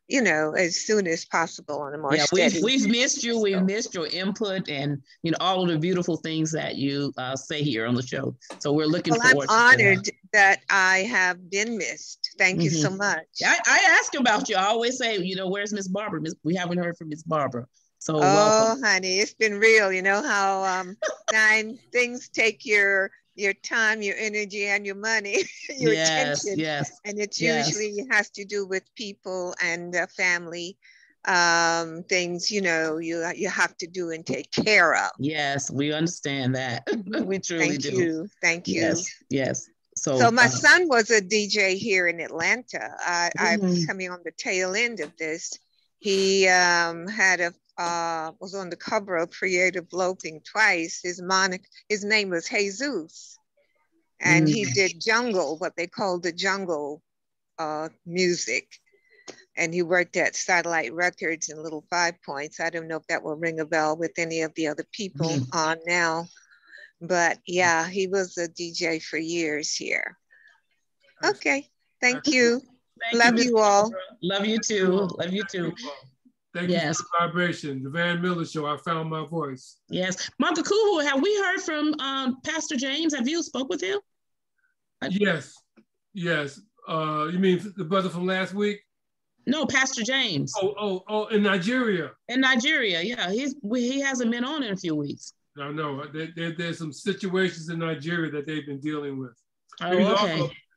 as soon as possible on a more steady. We've missed you. We've missed your input and all of the beautiful things that you say here on the show. So we're looking forward. I'm honored that I have been missed. Thank you so much. I ask about you. I always say, where's Miss Barbara? We haven't heard from Miss Barbara. So welcome. Honey, it's been real. You know how things take your time, your energy, and your money, your attention. Yes. And it usually has to do with people and family things, you have to do and take care of. Yes, we understand that. We truly do. Thank you. Yes. So my son was a DJ here in Atlanta. I was coming on the tail end of this. He was on the cover of Creative Loping twice. His name was Jesus. And he did jungle, what they call the jungle music. And he worked at Satellite Records in Little 5 Points. I don't know if that will ring a bell with any of the other people on now. But yeah, he was a DJ for years here. Okay, thank you. Love you all. Love you too. Love you too. Thank you for the vibration. The Van Miller Show, I found my voice. Yes. Mother Kuhu, have we heard from Pastor James? Have you spoke with him? Yes. You mean the brother from last week? No, Pastor James. Oh, in Nigeria. In Nigeria, yeah. He hasn't been on in a few weeks. I know. There's some situations in Nigeria that they've been dealing with.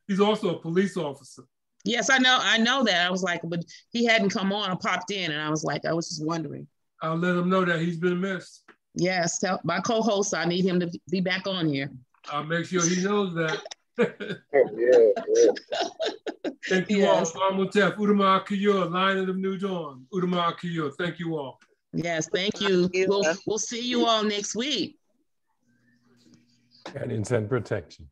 He's also a police officer. Yes, I know that. I was like, but he hadn't come on. I popped in and I was just wondering. I'll let him know that he's been missed. Yes, tell my co-host I need him to be back on here. I'll make sure he knows that. Yeah. Thank you all. Ramutef, Udama Akiyo, Lion of the New Dawn. Udama Akiyo. Thank you all. Yes, thank you. We'll see you all next week. Guidance and protection.